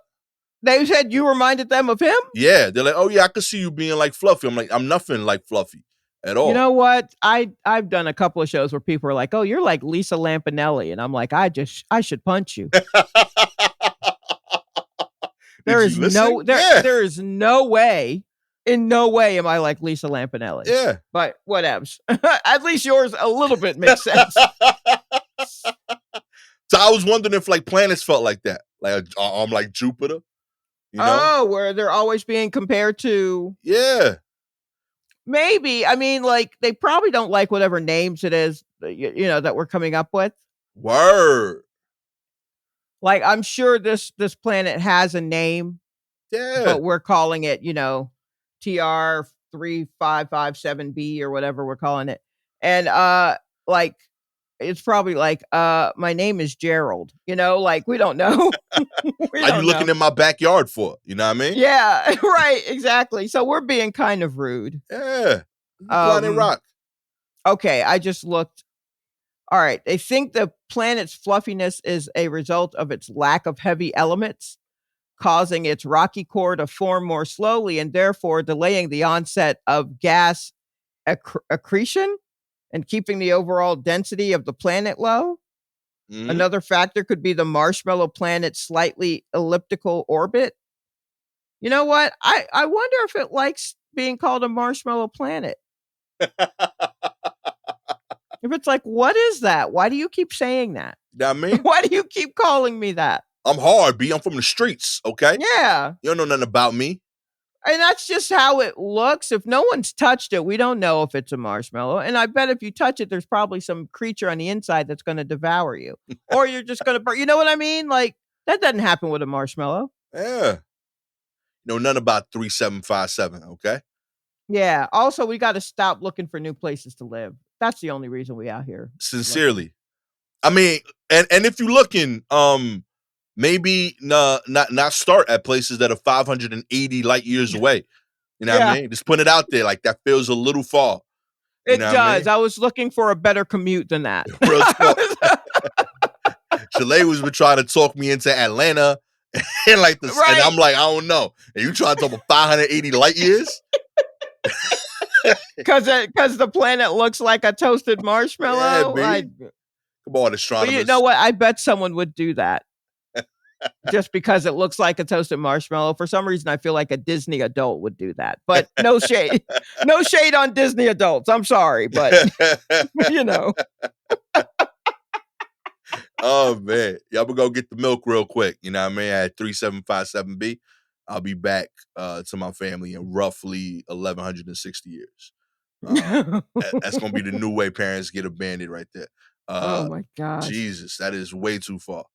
they said you reminded them of him? Yeah. They're like, oh yeah, I could see you being like Fluffy. I'm like, I'm nothing like Fluffy at You all. know what? I've done a couple of shows where people are like, "Oh, you're like Lisa Lampanelli," and I'm like, I should punch you. Did you listen? Yeah. There is no way, in no way am I like Lisa Lampanelli. Yeah. But whatevs. At least yours a little bit makes sense. So I was wondering if like planets felt like that. Like I'm like Jupiter, you know? Oh, where they're always being compared to Yeah. maybe. I mean, like they probably don't like whatever names it is, that we're coming up with. Word. Like I'm sure this planet has a name, Yeah. but we're calling it, TR 3557b or whatever we're calling it. And like it's probably like my name is Gerald, like we don't know. We Are you don't know. looking in my backyard for? You know what I mean? Yeah, right, exactly. So we're being kind of rude. Yeah. The planet Um rock. okay, I just looked All right. They think the planet's fluffiness is a result of its lack of heavy elements, causing its rocky core to form more slowly and therefore delaying the onset of gas accretion and keeping the overall density of the planet low. Mhm. Another factor could be the Marshmallow planet's slightly elliptical orbit. You know what? I wonder if it likes being called a marshmallow planet. If it's like, what is that? Why do you keep saying that? Know what I mean? Why do you keep calling me that? I'm hard, B. I'm from the streets, okay? Yeah. You don't know nothing about me. And that's just how it looks. If no one's touched it, we don't know if it's a marshmallow. And I bet if you touch it, there's probably some creature on the inside that's going to devour you. Or you're just going to burn. You know what I mean? Like, that doesn't happen with a marshmallow. Yeah. Know nothing about 3757, okay? Yeah. Also, we got to stop looking for new places to live. That's the only reason we out here. Sincerely. I mean, and if you're looking, maybe not start at places that are 580 light years away. You know what I Yeah, mean? Just put it out there. Like that feels a little far. You it know what I does. mean? I was looking for a better commute than that. Real talk. Shalewa's been trying to talk me into Atlanta and like this, and Right. I'm like, I don't know. And you trying to talk about 580 light years? Because the planet looks like a toasted Yeah, marshmallow. B. Come on, But you know astronomers. what? I bet someone would do that just because it looks like a toasted marshmallow. For some reason, I feel like a Disney adult would do that. But no shade, no shade on Disney adults. I'm sorry, but you know. Oh man. Y'all gonna go get the milk real quick. You know what I mean? At 3757B. I'll be back to my family in roughly 1160 years. That's gonna be the new way parents get abandoned right there. Oh Uh my gosh. Jesus, that is way too far.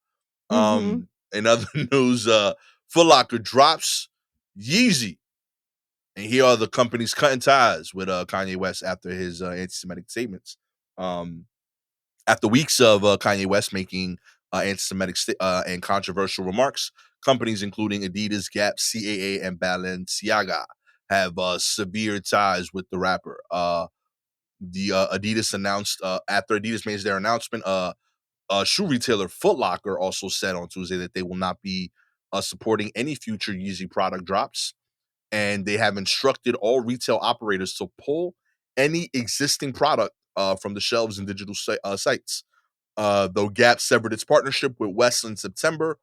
Hmm. In other news, Foot Locker drops Yeezy. And here are the companies cutting ties with Kanye West after his anti-Semitic statements. Um, After weeks of Kanye West making anti-Semitic and controversial remarks, companies including Adidas, Gap, CAA, and Balenciaga have severe ties with the rapper. The Adidas announced after Adidas made their announcement, shoe retailer Foot Locker also said on Tuesday that they will not be supporting any future Yeezy product drops, and they have instructed all retail operators to pull any existing product from the shelves in digital sites. Though Gap severed its partnership with West in September,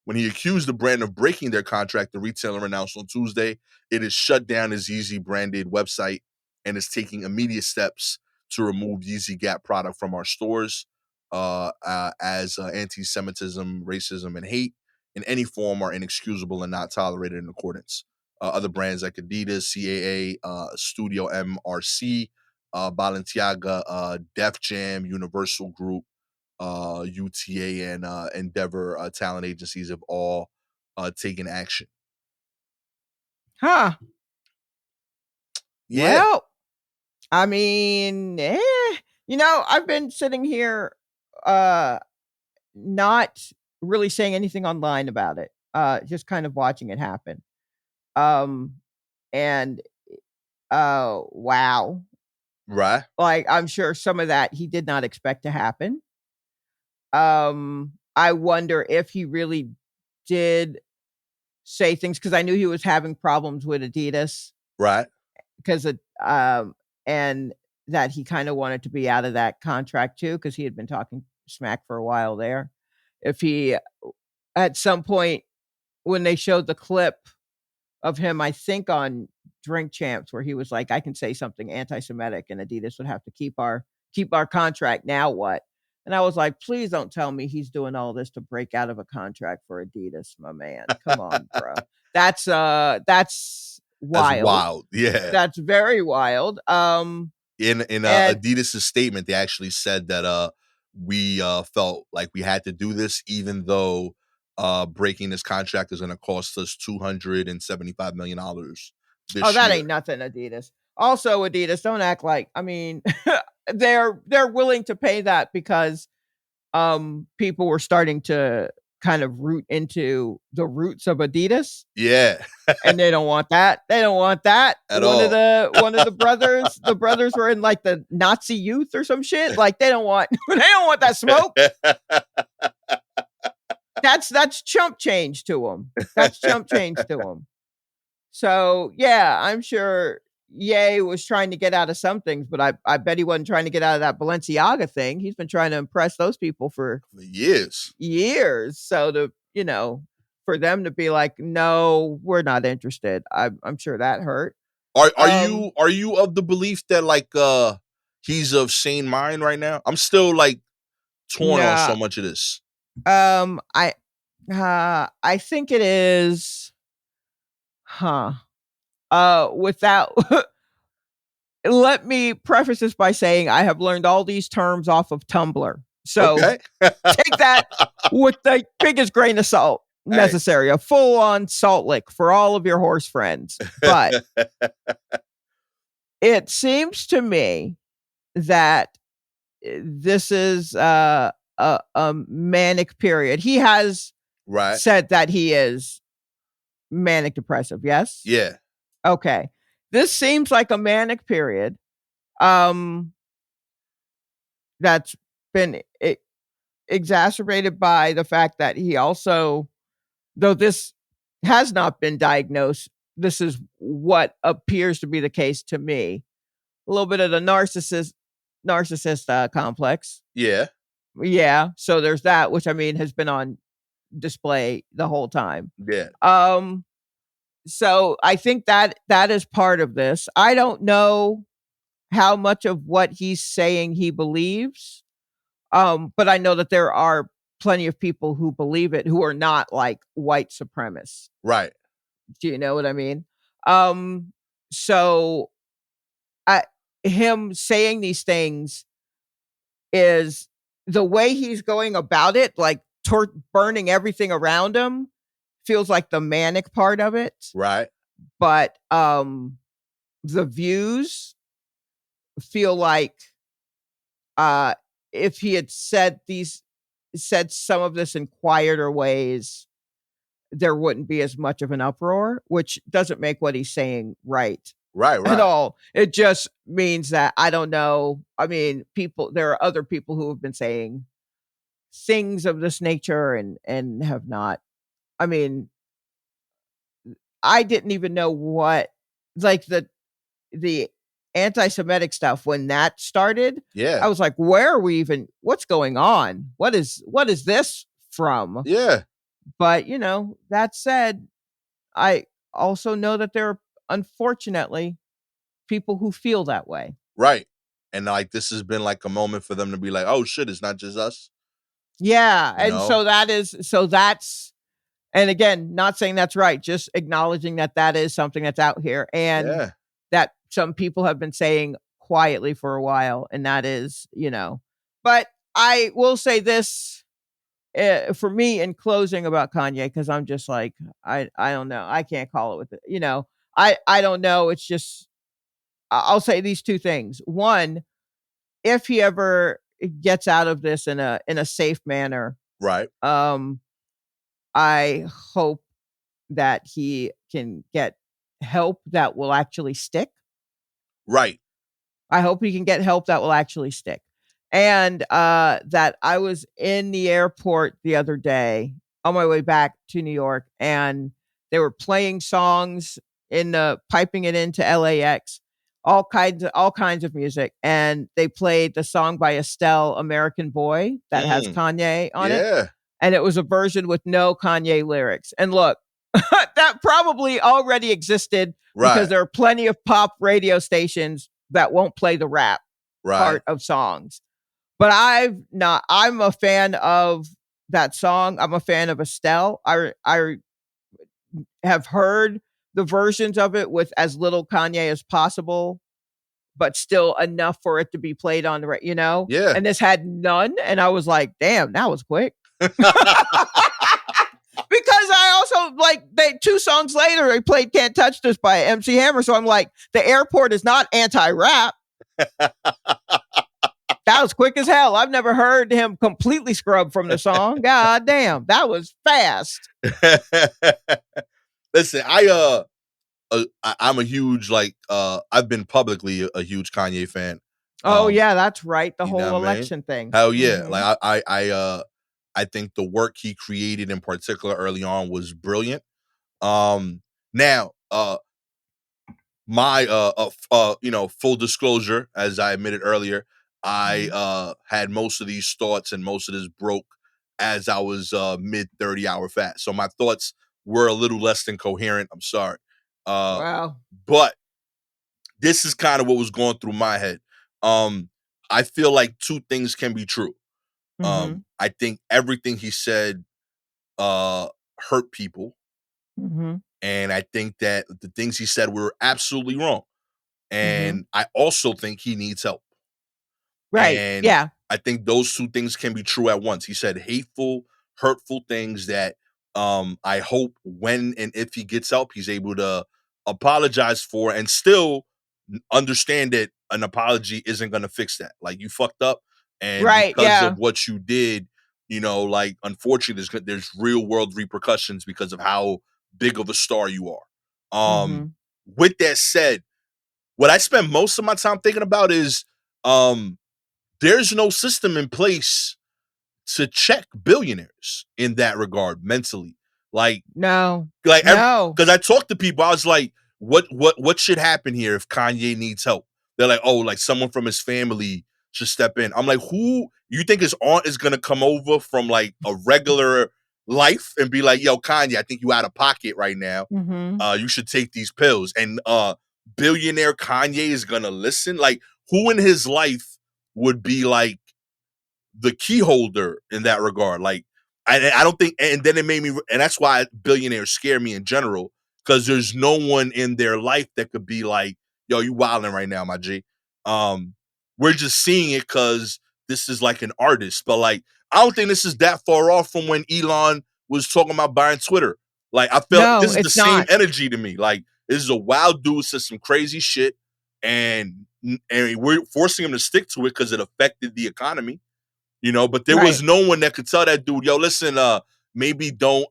when he accused the brand of breaking their contract, the retailer announced on Tuesday it has shut down his Yeezy branded website and is taking immediate steps to remove Yeezy Gap product from our stores, as anti-Semitism, racism, and hate in any form are inexcusable and not tolerated in accordance. Other brands like Adidas, CAA, Studio MRC, Balenciaga, Def Jam, Universal Group, UTA, and Endeavor talent agencies have all taken action. Huh. Yeah, Well, I mean, I've been sitting here, uh, not really saying anything online about it, just kind of watching it happen. Um, and, wow. right, Like, I'm sure some of that he did not expect to happen. I wonder if he really did say things because I knew he was having problems with Adidas right. because and that he kinda wanted to be out of that contract too because he had been talking smack for a while there. If he at some point when they showed the clip of him, I think on Drink Champs, where he was like, "I can say something anti-Semitic, and Adidas would have to keep our contract. Now what?" And I was like, "Please don't tell me he's doing all this to break out of a contract for Adidas, my man. Come on, bro. That's That's wild. wild. Yeah. That's very wild." In And Adidas' statement, they actually said that we felt like we had to do this, even though breaking this contract is going to cost us $275 million oh, this that ain't year. nothing, Adidas. Also, Adidas, don't act like I mean, they're willing to pay that because people were starting to kind of root into the roots of Adidas. Yeah. And they don't want that. They don't want that. At one all. of the brothers were in like the Nazi youth or some shit. Like they don't want that smoke. That's chump change to them. That's chump change to them. So yeah, I'm sure Ye was trying to get out of some things, but I bet he wasn't trying to get out of that Balenciaga thing. He's been trying to impress those people for years. So for them to be like, no, we're not interested. I'm sure that hurt. Are you of the belief that like he's of sane mind right now? I'm still like torn on so much of this. I think it is. Without let me preface this by saying I have learned all these terms off of Tumblr. So take that with the biggest grain of salt necessary, a full-on salt lick for all of your horse friends. But it seems to me that this is a manic period. He has said that he is manic depressive, yes? Yeah. Okay. This seems like a manic period. That's been exacerbated by the fact that he also, though this has not been diagnosed, this is what appears to be the case to me. A little bit of the narcissist complex. Yeah. Yeah. So there's that, which I mean has been on display the whole time. Yeah. So I think that is part of this. I don't know how much of what he's saying he believes. But I know that there are plenty of people who believe it who are not like white supremacists. Right. Do you know what I mean? So him saying these things is the way he's going about it, like burning everything around him, feels like the manic part of it. Right. But the views feel like if he had said some of this in quieter ways, there wouldn't be as much of an uproar, which doesn't make what he's saying right. Right. At all. It just means that I don't know. I mean, there are other people who have been saying things of this nature and have not. I mean, I didn't even know what, like the anti-Semitic stuff when that started. Yeah. I was like, what's going on? What is this from? Yeah. But that said, I also know that there are, unfortunately, people who feel that way. Right. And like this has been like a moment for them to be like, oh shit, it's not just us. Yeah. And so that's, and again, not saying that's right, just acknowledging that is something that's out here and that some people have been saying quietly for a while. And that is, but I will say this for me in closing about Kanye, because I'm just like, I don't know. I can't call it with it. I don't know. It's just, I'll say these two things. One, if he ever gets out of this in a safe manner, right? I hope that he can get help that will actually stick. Right. I hope he can get help that will actually stick. And that I was in the airport the other day on my way back to New York, and they were playing songs piping it into LAX, all kinds of music, and they played the song by Estelle, American Boy, that has Kanye on it. And it was a version with no Kanye lyrics. And look, that probably already existed because there are plenty of pop radio stations that won't play the rap part of songs. But I'm a fan of that song. I'm a fan of Estelle. I have heard the versions of it with as little Kanye as possible, but still enough for it to be played on the, Yeah. And this had none. And I was like, damn, that was quick. Because I also like 2 songs later, they played Can't Touch This by MC Hammer. So I'm like, the airport is not anti-rap. That was quick as hell. I've never heard him completely scrub from the song. God damn, that was fast. Listen, I'm a huge I've been publicly a huge Kanye fan. Oh yeah, that's right. The You know whole what I mean? election thing. Hell yeah! Mhm. Like I think the work he created in particular early on was brilliant. Now, my full disclosure, as I admitted earlier, I Mhm. had most of these thoughts and most of this broke as I was mid 30-hour fast. So my thoughts were a little less than coherent. I'm sorry. Uh, Wow. but this is kind of what was going through my head. Um, I feel like two things can be true. Mhm. I think everything he said uh hurt people, Mhm. and I think that the things he said were absolutely wrong. Mhm. And I also think he needs help. Right. And Yeah. I think those two things can be true at once. He said hateful, hurtful things that I hope when and if he gets help, he's able to apologize for and still understand that an apology isn't going to fix that. Like you fucked up, and Right. because of Yeah. what you did, like unfortunately, there's real world repercussions because of how big of a star you are. Mhm. With that said, what I spend most of my time thinking about is um there's no system in place to check billionaires in that regard mentally. Like No. like No. because I talked to people, I was like, what should happen here if Kanye needs help? They're like, oh, like someone from his family should step in. I'm like, who you think his aunt is gonna come over from like a regular life and be like, yo, Kanye, I think you out of pocket right now. Mhm. You should take these pills. And billionaire Kanye is gonna listen. Like, who in his life would be like the key holder in that regard? Like, I don't think, and then it made me, and that's why billionaires scare me in general, because there's no one in their life that could be like, yo, you wilding right now, my G. Um, we're just seeing it because this is like an artist, but like, I don't think this is that far off from when Elon was talking about buying Twitter. Like, I felt No, this is the it's same not. energy to me. Like, this is a wild dude, says some crazy shit, and we're forcing him to stick to it because it affected the economy, but there was Right. no one that could tell that dude, yo, listen, maybe don't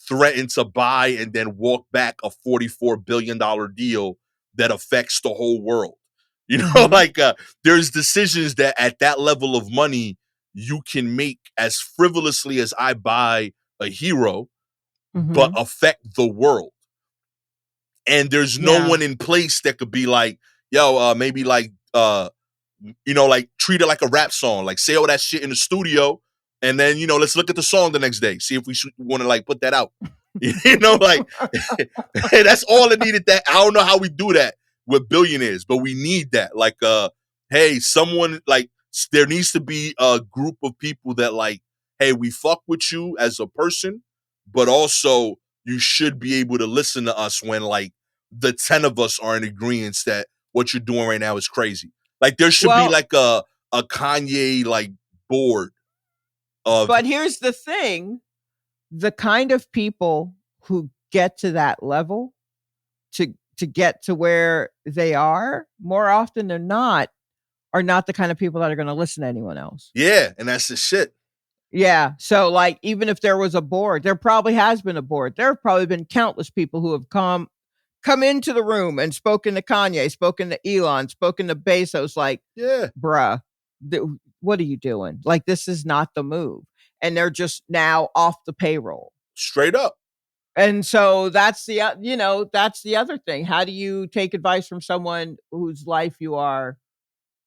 threaten to buy and then walk back a $44 billion deal that affects the whole world. Mhm. Like there's decisions that at that level of money you can make as frivolously as I buy a hero, but Mhm. affect the world. And there's no Yeah. one in place that could be like, yo, maybe like like treat it like a rap song, like say all that shit in the studio, and then let's look at the song the next day, see if we want to like put that out. Like that's all it needed. That I don't know how we do that with billionaires, but we need that. Like, hey, someone like there needs to be a group of people that like, hey, we fuck with you as a person, but also you should be able to listen to us when like the 10 of us are in agreement that what you're doing right now is crazy. Like there should be Well, like a Kanye like board of but here's the thing, the kind of people who get to that level, to get to where they are, more often than not, are not the kind of people that are gonna listen to anyone else. yeah, and that's the shit. Yeah, so, like, even if there was a board, there probably has been a board. There have probably been countless people who have come into the room and spoken to Kanye, spoken to Elon, spoken to Bezos, like, Yeah, "Bruh, what are you doing? Like, this is not the move." And they're just now off the payroll. straight up. And so that's that's the other thing. How do you take advice from someone whose life you are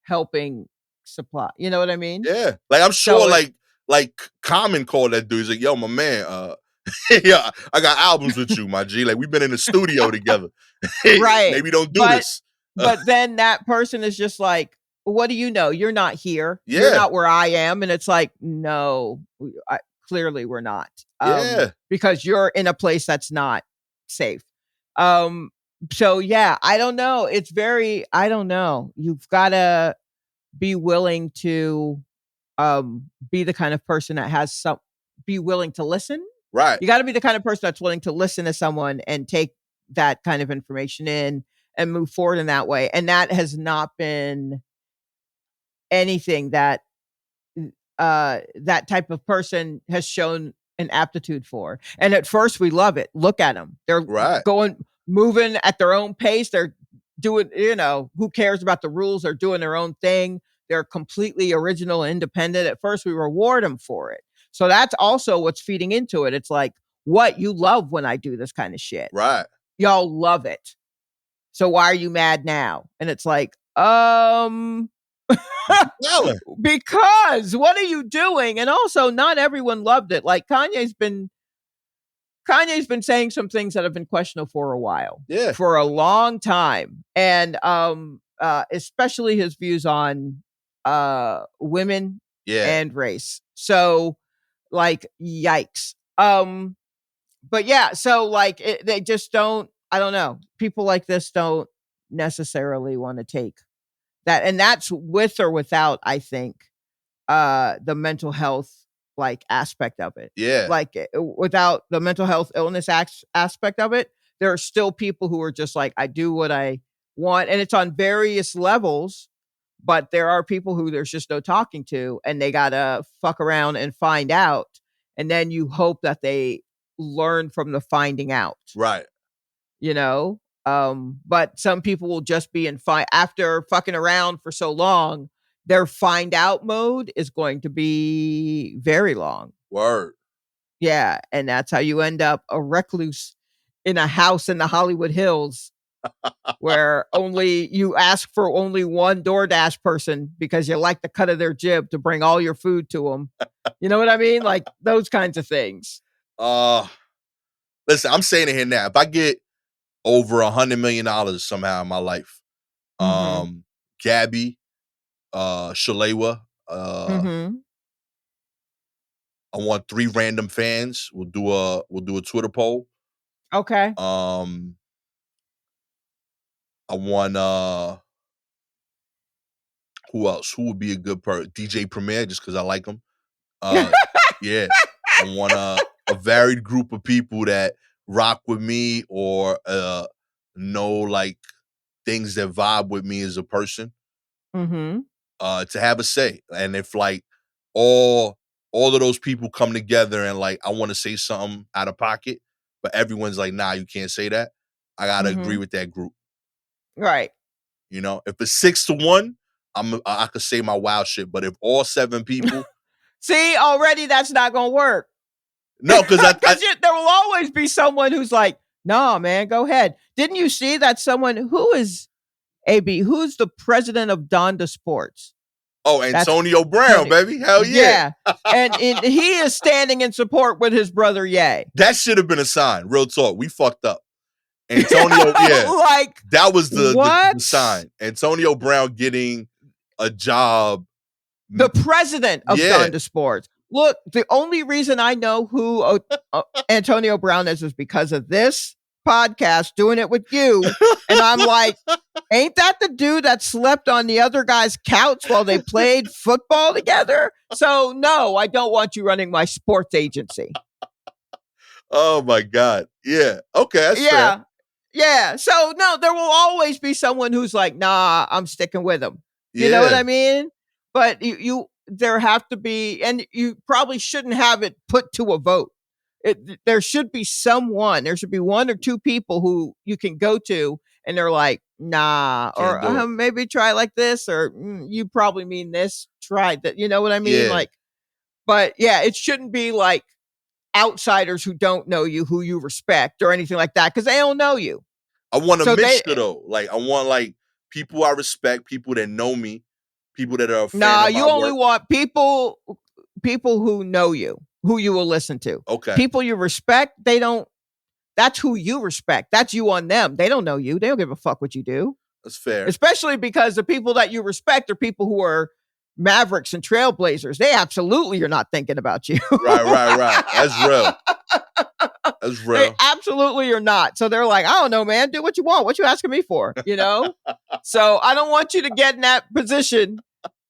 helping supply? You know what I mean? Yeah, like I'm sure, So it like Common called that dude. He's like, "Yo, my man, yeah, I got albums with you, my G. Like we've been in the studio together. right. Maybe don't do But this." but then that person is just like, "What do you know? You're not here. You're Yeah, not where I am." And it's like, "No, clearly we're not." yeah, Because you're in a place that's not safe. Um, so yeah, I don't know. It's very I don't know. You've gotta be willing to be the kind of person that has some be willing to listen. right. You got to be the kind of person that's willing to listen to someone and take that kind of information in and move forward in that way. And that has not been anything that that type of person has shown an aptitude for. And at first we love it. Look at them. They're Right. moving at their own pace. They're doing, who cares about the rules? They're doing their own thing. They're completely original and independent. At first we reward them for it. So that's also what's feeding into it. It's like, what? You love when I do this kind of shit. Right. Y'all love it. So why are you mad now? And it's like, because what are you doing? And also, not everyone loved it. Like Kanye's been saying some things that have been questionable for a while. Yeah. For a long time. And especially his views on women and race. So like, yikes. But yeah, so like they just don't, I don't know. People like this don't necessarily want to take that. And that's with or without, I think, the mental health like aspect of it. Yeah. Like without the mental health illness aspect of it, there are still people who are just like, I do what I want. And it's on various levels, but there are people who there's just no talking to, and they got to fuck around and find out. And then you hope that they learn from the finding out. Right. But some people will just be in after fucking around for so long, their find out mode is going to be very long. Word. Yeah. And that's how you end up a recluse in a house in the Hollywood Hills where you ask for only one DoorDash person because you like the cut of their jib to bring all your food to them. You know what I mean? Like those kinds of things. Listen, I'm saying it here now. If I get over $100 million somehow in my life, Gabby, Shalewa, I want 3 random fans. We'll do a Twitter poll. Okay. I want who else? Who would be a good DJ Premier, just because I like him. Yeah. I want a varied group of people that rock with me or know like things that vibe with me as a person. To have a say. And if like all of those people come together and like I want to say something out of pocket, but everyone's like, nah, you can't say that, I gotta agree with that group. Right. If it's 6-1, I could say my wild shit. But if all 7 people see, already that's not gonna work. No, because there will always be someone who's like, nah, man, go ahead. Didn't you see that someone who is AB, who's the president of Donda Sports? Oh, Antonio Brown, baby. Hell yeah. And he is standing in support with his brother Ye. That should have been a sign. Real talk. We fucked up. Antonio, yeah. Like, that was the sign. Antonio Brown getting a job. The president of Donda Sports. Look, the only reason I know who Antonio Brown is because of this podcast, doing it with you. And I'm like, ain't that the dude that slept on the other guy's couch while they played football together? So no, I don't want you running my sports agency. Oh my God. Yeah. Okay. That's fair. Yeah. So no, there will always be someone who's like, nah, I'm sticking with him. You know what I mean? But there have to be, and you probably shouldn't have it put to a vote. There should be someone, there should be 1 or 2 people who you can go to and they're like, nah, or maybe try like this, or you probably mean this, try that. You know what I mean? Like, but yeah, it shouldn't be like outsiders who don't know you, who you respect or anything like that, because they don't know you. I want a mixture though. Like I want like people I respect, people that know me, people that are a fan of my you only work. want people who know you, who you will listen to. Okay. People you respect, that's who you respect. That's you on them. They don't know you. They don't give a fuck what you do. That's fair. Especially because the people that you respect are people who are mavericks and trailblazers. They absolutely are not thinking about you. Right. That's real. That's real. They absolutely are not. So they're like, I don't know, man. Do what you want. What you asking me for? So I don't want you to get in that position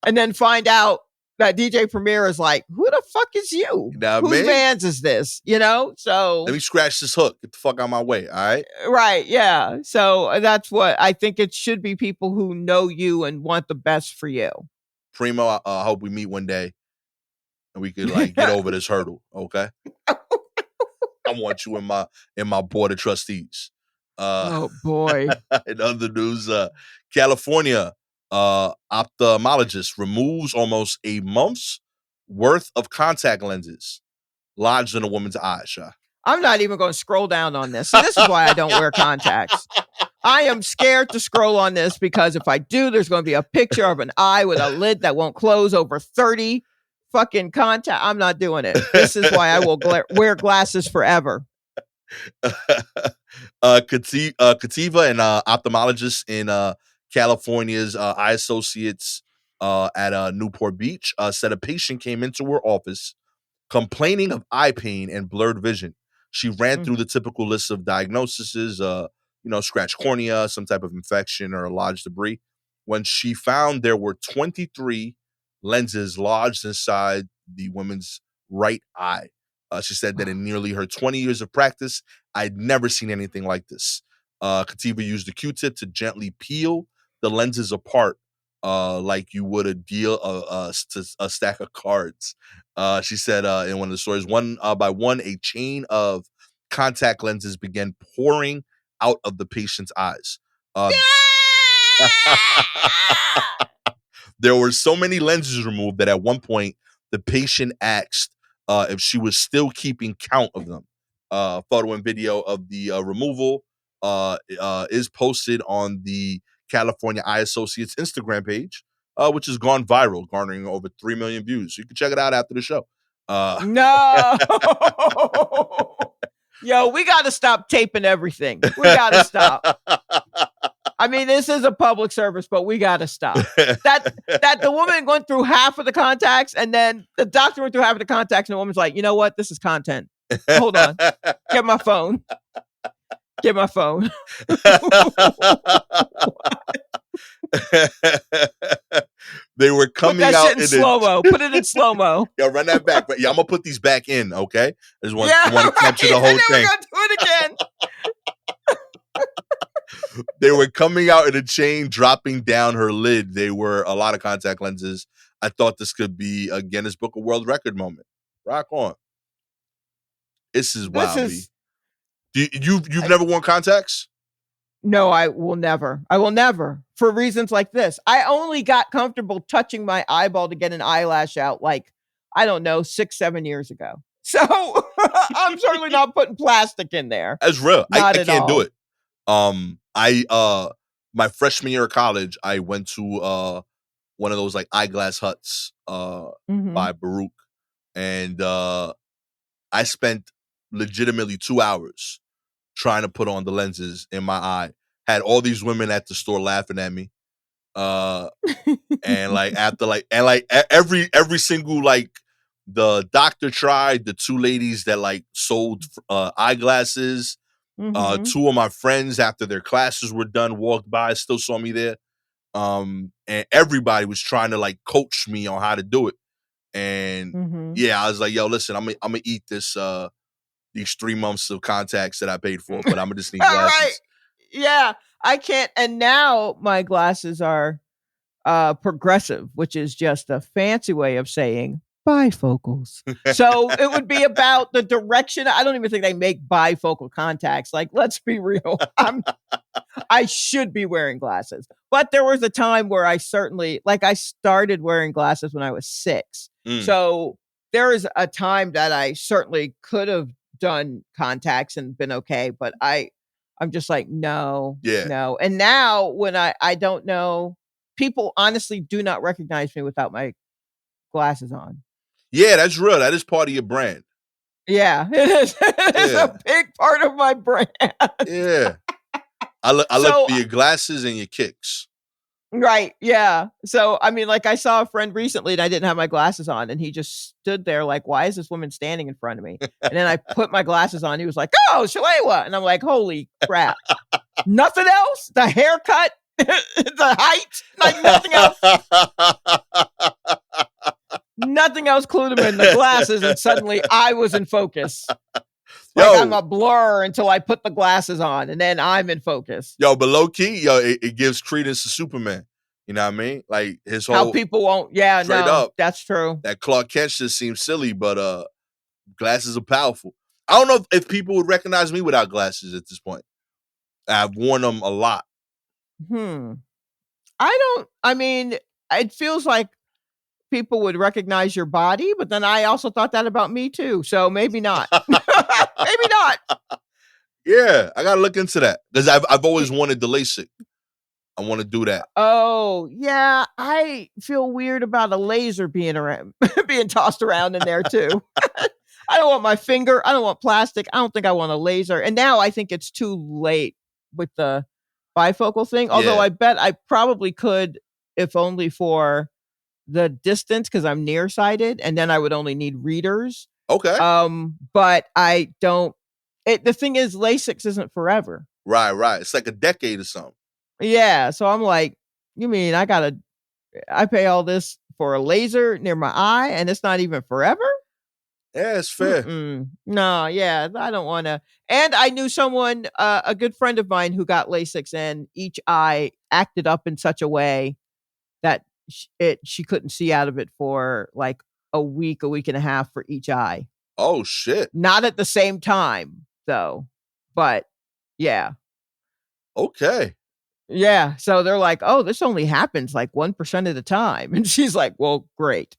and then find out that DJ Premier is like, who the fuck is you? Whose bands is this? So let me scratch this hook. Get the fuck out of my way. All right. Right. Yeah. So that's what I think. It should be people who know you and want the best for you. Primo, I hope we meet one day and we could like get over this hurdle. Okay. I want you in my board of trustees. Oh boy. In other news, California ophthalmologist removes almost a month's worth of contact lenses lodged in a woman's eye. Sha. I'm not even going to scroll down on this. See, this is why I don't wear contacts. I am scared to scroll on this because if I do, there's going to be a picture of an eye with a lid that won't close over 30 fucking contact. I'm not doing it. This is why I will wear glasses forever. Kativa, an ophthalmologist in California's Eye Associates at Newport Beach, said a patient came into her office complaining of eye pain and blurred vision. She ran through the typical list of diagnoses, scratched cornea, some type of infection or lodged debris. When she found there were 23 lenses lodged inside the woman's right eye. She said that in nearly her 20 years of practice, I'd never seen anything like this. Kativa used a Q-tip to gently peel the lenses apart like you would a stack of cards. She said in one of the stories, one by one, a chain of contact lenses began pouring out of the patient's eyes. There were so many lenses removed that at one point the patient asked if she was still keeping count of them. Photo and video of the removal is posted on the California Eye Associates Instagram page, which has gone viral, garnering over 3 million views. So you can check it out after the show. No. Yo, we got to stop taping everything. We got to stop. I mean, this is a public service, but we got to stop. That the woman went through half of the contacts, and then the doctor went through half of the contacts, and the woman's like, you know what? This is content. Hold on. Get my phone. Get my phone. They were coming Put that out shit in slow-mo. Put it in slow-mo. Yo, run that back. But yeah, I'm gonna put these back in, okay? I just want to capture the whole and then thing. We're gonna do it again. They were coming out in a chain, dropping down her lid. They were a lot of contact lenses. I thought this could be a Guinness Book of World Record moment. Rock on. This is wild. You've never worn contacts? No, I will never. I will never. For reasons like this. I only got comfortable touching my eyeball to get an eyelash out like, I don't know, 6-7 years ago. So I'm certainly not putting plastic in there. That's real. I can't do it. My freshman year of college, I went to one of those like eyeglass huts by Baruch. And I spent legitimately 2 hours trying to put on the lenses in my eye. Had all these women at the store laughing at me. And like after every single like the doctor tried, the two ladies that like sold eyeglasses, two of my friends after their classes were done walked by, still saw me there. And everybody was trying to like coach me on how to do it. And yeah, I was like, yo, listen, I'm gonna eat this these 3 months of contacts that I paid for, but I'm gonna just need glasses. Right. Yeah, I can't. And now my glasses are progressive, which is just a fancy way of saying bifocals. So it would be about the direction. I don't even think they make bifocal contacts. Like, let's be real. I should be wearing glasses. But there was a time where I started wearing glasses when I was 6. So there is a time that I certainly could have done contacts and been okay, but I'm just like, no. And now when I don't know, people honestly do not recognize me without my glasses on. Yeah, that's real. That is part of your brand. Yeah, it is. It is a big part of my brand. Yeah. I look for your glasses and your kicks. Right. Yeah. So, I mean, like I saw a friend recently and I didn't have my glasses on and he just stood there like, why is this woman standing in front of me? And then I put my glasses on. He was like, oh, Shalewa. And I'm like, holy crap. Nothing else? The haircut? The height? Like nothing else? Nothing else clued him in the glasses and suddenly I was in focus. Like I'm a blur until I put the glasses on and then I'm in focus. Yo, but low key, it gives credence to Superman. You know what I mean? Like his How whole people won't yeah, straight no, up that's true. that Clark Kent just seems silly, but glasses are powerful. I don't know if people would recognize me without glasses at this point. I've worn them a lot. Hmm. I mean, it feels like people would recognize your body, but then I also thought that about me too, so maybe not. Maybe not. Yeah, I gotta look into that because I've always wanted the LASIK. I want to do that. Oh, yeah, I feel weird about a laser being around being tossed around in there too. I don't want my finger, I don't want plastic, I don't think I want a laser, and now I think it's too late with the bifocal thing, although Yeah. I bet I probably could if only for the distance because 'cause I'm nearsighted, and then I would only need readers. Okay. But I don't the thing is LASIK isn't forever. Right. Right. It's like a decade or something. Yeah, so I'm like, "You mean I pay all this for a laser near my eye, and it's not even forever?" Yeah, it's fair. Mm-mm. No, yeah, I don't wanna and I knew someone, a good friend of mine who got LASIK, and each eye acted up in such a way that she couldn't see out of it for, like, a week and a half for each eye. Oh shit. Not at the same time, though, but yeah. Okay. Yeah, so they're like, "Oh, this only happens, like, 1% of the time," and she's like, "Well, great."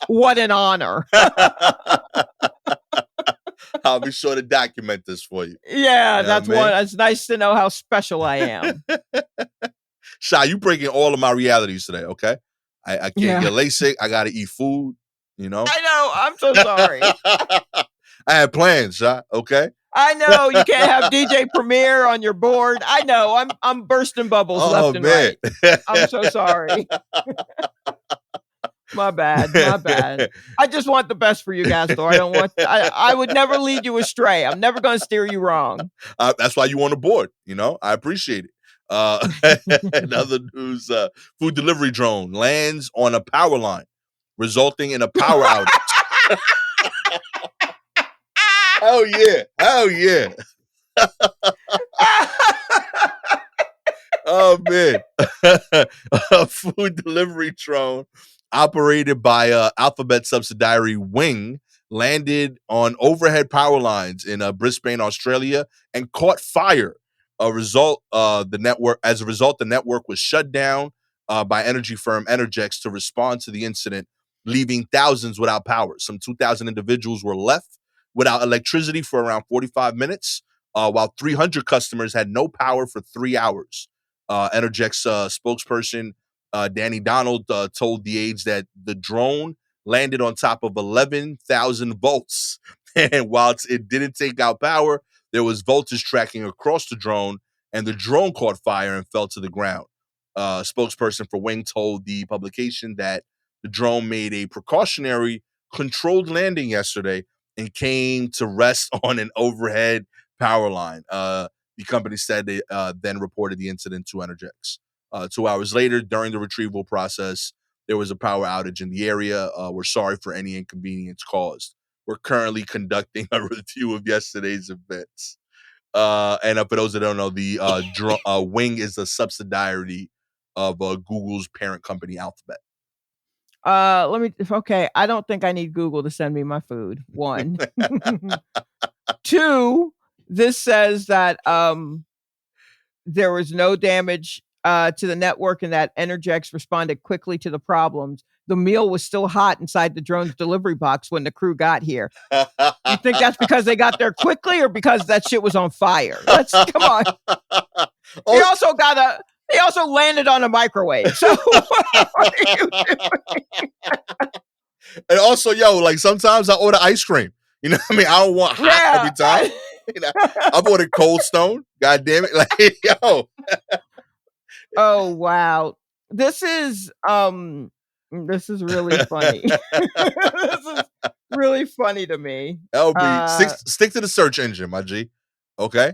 What an honor. I'll be sure to document this for you. Yeah, You know that's what I mean? one it's nice to know how special I am. Shy, you breaking all of my realities today, okay? I can't Yeah. get LASIK. I gotta eat food, you know? I know, I'm so sorry. I had plans, Shy, okay? I know, you can't have DJ Premier on your board. I know, I'm bursting bubbles Oh left and man. right. I'm so sorry. My bad, my bad. I just want the best for you, Gastor. I would never lead you astray. I'm never gonna steer you wrong. That's why you on the board, you know? I appreciate it. In other news, food delivery drone lands on a power line, resulting in a power outage. Hell yeah. Hell yeah. Oh man. A food delivery drone operated by Alphabet subsidiary Wing landed on overhead power lines in Brisbane, Australia, and caught fire. As a result, the network was shut down by energy firm Energex to respond to the incident, leaving thousands without power. Some 2,000 individuals were left without electricity for around 45 minutes, while 300 customers had no power for 3 hours. Energex spokesperson Danny Donald told the Age that the drone landed on top of 11,000 volts. And whilst it didn't take out power, there was voltage tracking across the drone, and the drone caught fire and fell to the ground. Spokesperson for Wing told the publication that the drone made a precautionary, controlled landing yesterday and came to rest on an overhead power line. The company said they then reported the incident to Energex. 2 hours later, during the retrieval process, there was a power outage in the area. We're sorry for any inconvenience caused. We're currently conducting a review of yesterday's events. And for those that don't know, the Wing is a subsidiary of Google's parent company, Alphabet. Okay, I don't think I need Google to send me my food, 1. 2, this says that, there was no damage, to the network and that Energex responded quickly to the problems. The meal was still hot inside the drone's delivery box when the crew got here. You think that's because they got there quickly or because that shit was on fire? Let's come on. He Oh, also landed on a microwave. So what are you doing? and also, yo, like sometimes I order ice cream. You know what I mean? I don't want hot every Yeah. time. You know, I've ordered Cold Stone. God damn it. Like, yo. Oh, wow. This is really funny. This is really funny to me. LB, stick to the search engine, my G. Okay?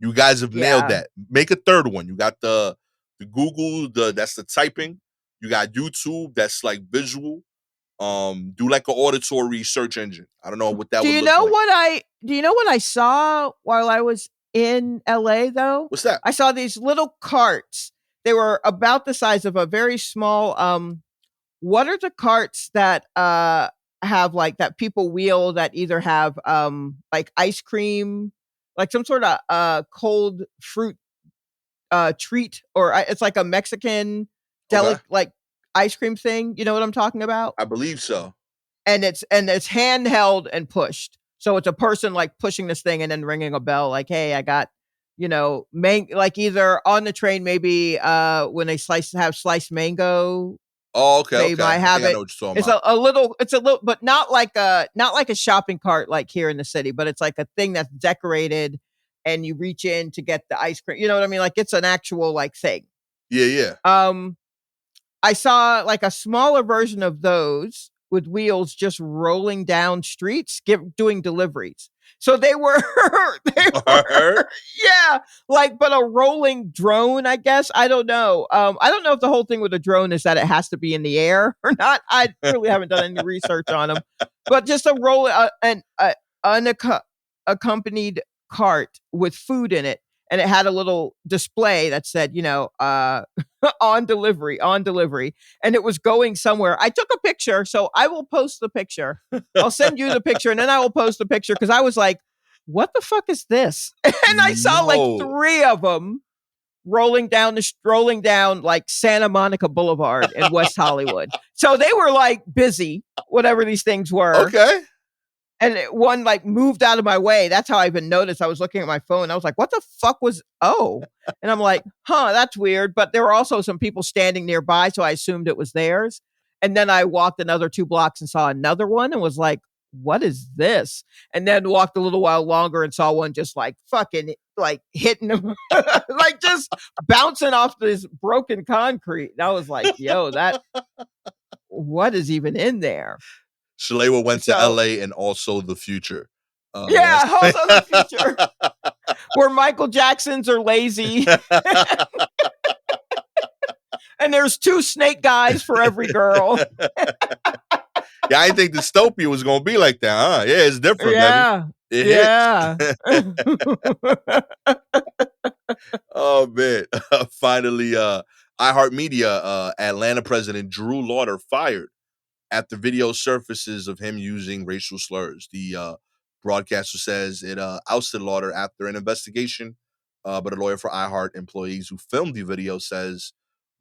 You guys have nailed Yeah. that. Make a third one. You got the Google, that's the typing. You got YouTube, that's like visual. Do like an auditory search engine. I don't know what that would look like. Do you know what I saw while I was in LA though? What's that? I saw these little carts. They were about the size of a very small what are the carts that have like that people wheel that either have like ice cream, like some sort of cold fruit treat, or it's like a Mexican Okay. like ice cream thing. You know what I'm talking about? I believe so. And it's handheld and pushed. So it's a person like pushing this thing and then ringing a bell like, "Hey, I got, like either on the train maybe when they have sliced mango, Oh, okay, they okay. might I have think I it." know what you're talking It's about. it's a little, but not like a shopping cart like here in the city, but it's like a thing that's decorated and you reach in to get the ice cream. You know what I mean? Like it's an actual like thing. Yeah, yeah. Um I saw like a smaller version of those with wheels just rolling down streets, doing deliveries. So they were, they Word? were, yeah, like, but a rolling drone, I guess. I don't know. I don't know if the whole thing with a drone is that it has to be in the air or not. I really haven't done any research on them, but just a unaccompanied cart with food in it. And it had a little display that said, on delivery, on delivery. And it was going somewhere. I took a picture, so I will post the picture. I'll send you the picture and then I will post the picture because I was like, what the fuck is this? And I saw like Yo. 3 of them rolling down like Santa Monica Boulevard in West Hollywood. So they were like busy, whatever these things were. Okay. And one like moved out of my way. That's how I even noticed. I was looking at my phone. I was like, what the fuck was, oh, and I'm like, huh, that's weird. But there were also some people standing nearby. So I assumed it was theirs. And then I walked another 2 blocks and saw another one and was like, what is this? And then walked a little while longer and saw one just like fucking like hitting them, like just bouncing off this broken concrete. And I was like, yo, what is even in there? Shalewa went to So LA and also the future. yeah, also the future That's where Michael Jacksons are lazy and there's 2 snake guys for every girl. Yeah, I didn't think dystopia was gonna be like that, huh? Yeah, it's different, baby. Yeah. It Yeah. hits. Oh man. Finally, iHeartMedia, Atlanta president Drew Lauder fired after video surfaces of him using racial slurs. The broadcaster says it ousted Lauder after an investigation, but a lawyer for iHeart employees who filmed the video says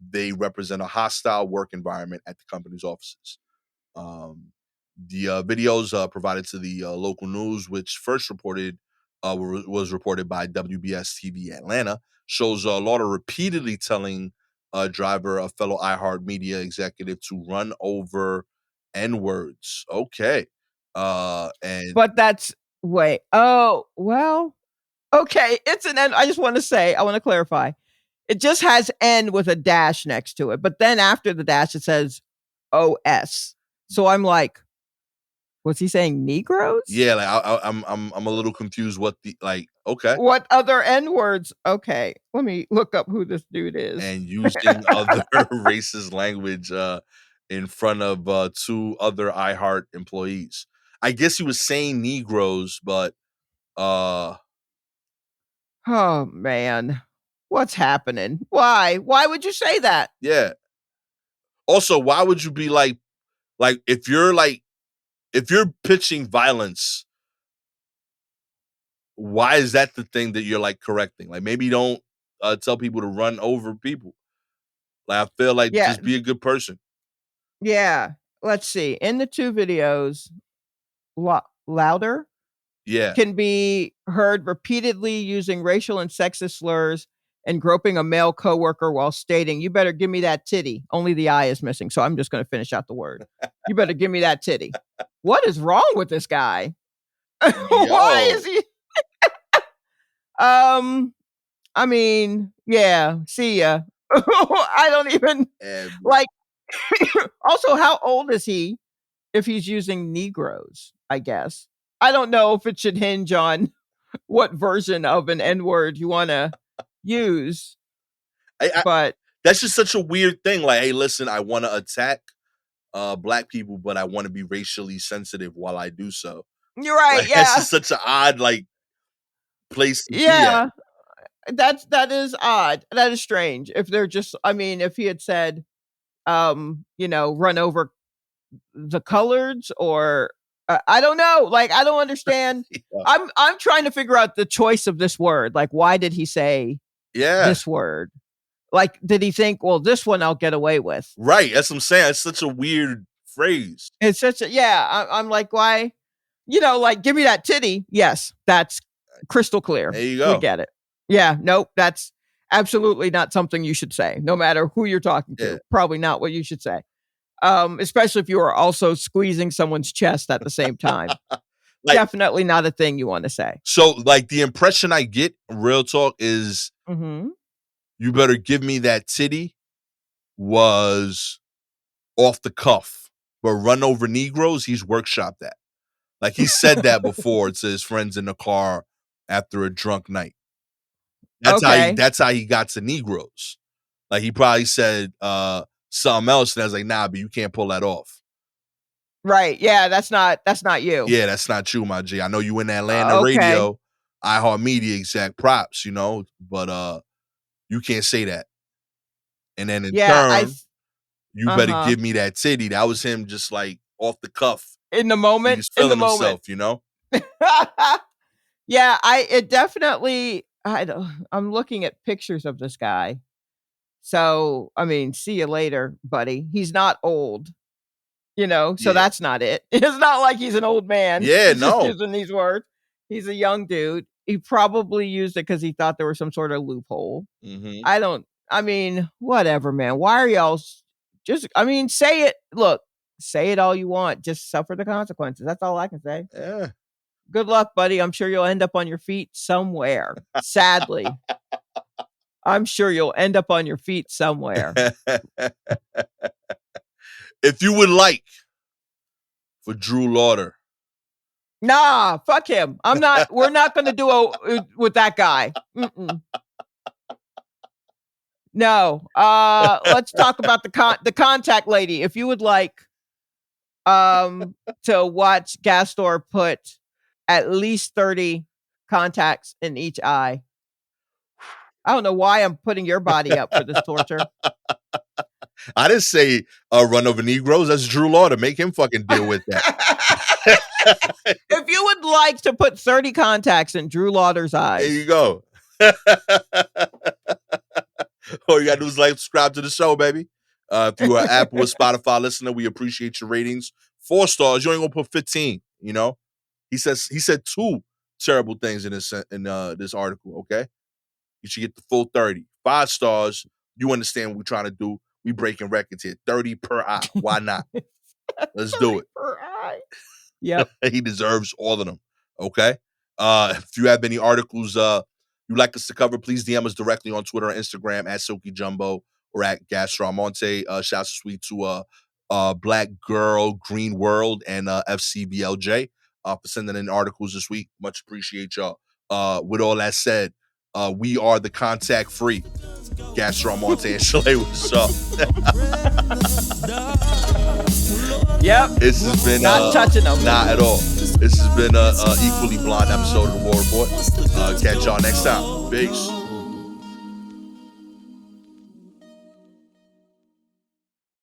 they represent a hostile work environment at the company's offices. Um, the videos provided to the local news, which first was reported by WBS TV Atlanta, shows Lauder repeatedly telling a driver, a fellow iHeart Media executive, to run over N words. Okay, and But that's wait. Oh, well, okay. It's an N. I just want to say, I want to clarify. It just has N with a dash next to it. But then after the dash, it says OS. So I'm like, was he saying Negroes? yeah, like I'm a little confused. What the like? Okay, What other N words? Okay, let me look up who this dude is. and using other racist language in front of 2 other iHeart employees. I guess he was saying Negroes, but uh Oh man, what's happening? Why? Why would you say that? yeah. Also, why would you be like if you're pitching violence, why is that the thing that you're like correcting? Like maybe don't tell people to run over people. Like I feel like Yeah, just be a good person. yeah. Let's see. In the 2 videos, louder Yeah. can be heard repeatedly using racial and sexist slurs and groping a male coworker while stating, "You better give me that titty." Only the I is missing, so I'm just going to finish out the word. You better give me that titty. What is wrong with this guy? Why is Yo. he? Um, I mean, yeah. See ya. I don't even And like. Also, how old is he? If he's using Negroes, I guess. I don't know if it should hinge on what version of an N word you want to use, I but that's just such a weird thing. Like, hey, listen, I want to attack black people, but I want to be racially sensitive while I do so. you're right. Like that's Yeah. just such an odd like place to be at. Yeah, that is odd. That is strange. If they're just I mean, if he had said, run over the coloreds or I don't know. Like, I don't understand. Yeah. I'm trying to figure out the choice of this word. Like, why did he say Yeah. this word? Like, did he think, well, this one I'll get away with? Right. That's what I'm saying. It's such a weird phrase. It's such a I'm like, why? Like, give me that titty. Yes, that's crystal clear. There you We go. get it. Yeah, nope, that's absolutely not something you should say, no matter who you're talking to. Yeah. Probably not what you should say. Especially if you are also squeezing someone's chest at the same time. Like, Definitely not a thing you want to say. so, like, the impression I get, real talk, is Mm-hmm. you better give me that titty was off the cuff. But run over Negroes, he's workshopped that. Like, he said that before to his friends in the car after a drunk night. Okay. That's how he got to Negroes. Like, he probably said something else, and I was like, nah, but you can't pull that off. Right. Yeah, that's not you. Yeah, that's not you, my G. I know you in Atlanta Okay. radio, iHeartMedia, exact props, but you can't say that. And then in turn, you better give me that titty. That was him just like off the cuff. In the moment. He's feeling himself, you know? Yeah, it definitely I'm looking at pictures of this guy. So, I mean, see you later, buddy. He's not old, so Yeah. that's not it. It's not like he's an old man. Yeah, He's just no. using these words. He's a young dude. He probably used it because he thought there was some sort of loophole. Mm-hmm. Whatever, man. Why are y'all say it. Look, say it all you want. Just suffer the consequences. That's all I can say. Yeah. Good luck, buddy. I'm sure you'll end up on your feet somewhere. Sadly. I'm sure you'll end up on your feet somewhere. If you would like for Drew Lauder. Nah, fuck him. We're not going to do with that guy. Mm-mm. No. Let's talk about the contact lady. If you would like to watch Gastor put at least 30 contacts in each eye. I don't know why I'm putting your body up for this torture. I didn't say run over Negroes. That's Drew Lauder. Make him fucking deal with that. If you would like to put 30 contacts in Drew Lauder's eyes. There you go. All you gotta do is like, subscribe to the show, baby. If you are an Apple or Spotify listener, we appreciate your ratings. 4 stars. You ain't gonna put 15. He said 2 terrible things in this article. Okay, you should get the full 30. 5 stars. You understand what we're trying to do? We breaking records here. 30 per eye. Why not? Let's do it. Per eye. Yep. He deserves all of them. Okay. If you have any articles you'd like us to cover, please DM us directly on Twitter or Instagram at Silky Jumbo or at Gastor Almonte. Shouts to sweet to Black Girl, Green World, and FCBLJ for sending in articles this week. Much appreciate y'all. With all that said, we are the contact free Gastor Almonte and Shalewa Sharpe. Yep. This has been not touching them. Not at all. This has been a equally blonde episode of the War Report. Catch y'all next time. Peace.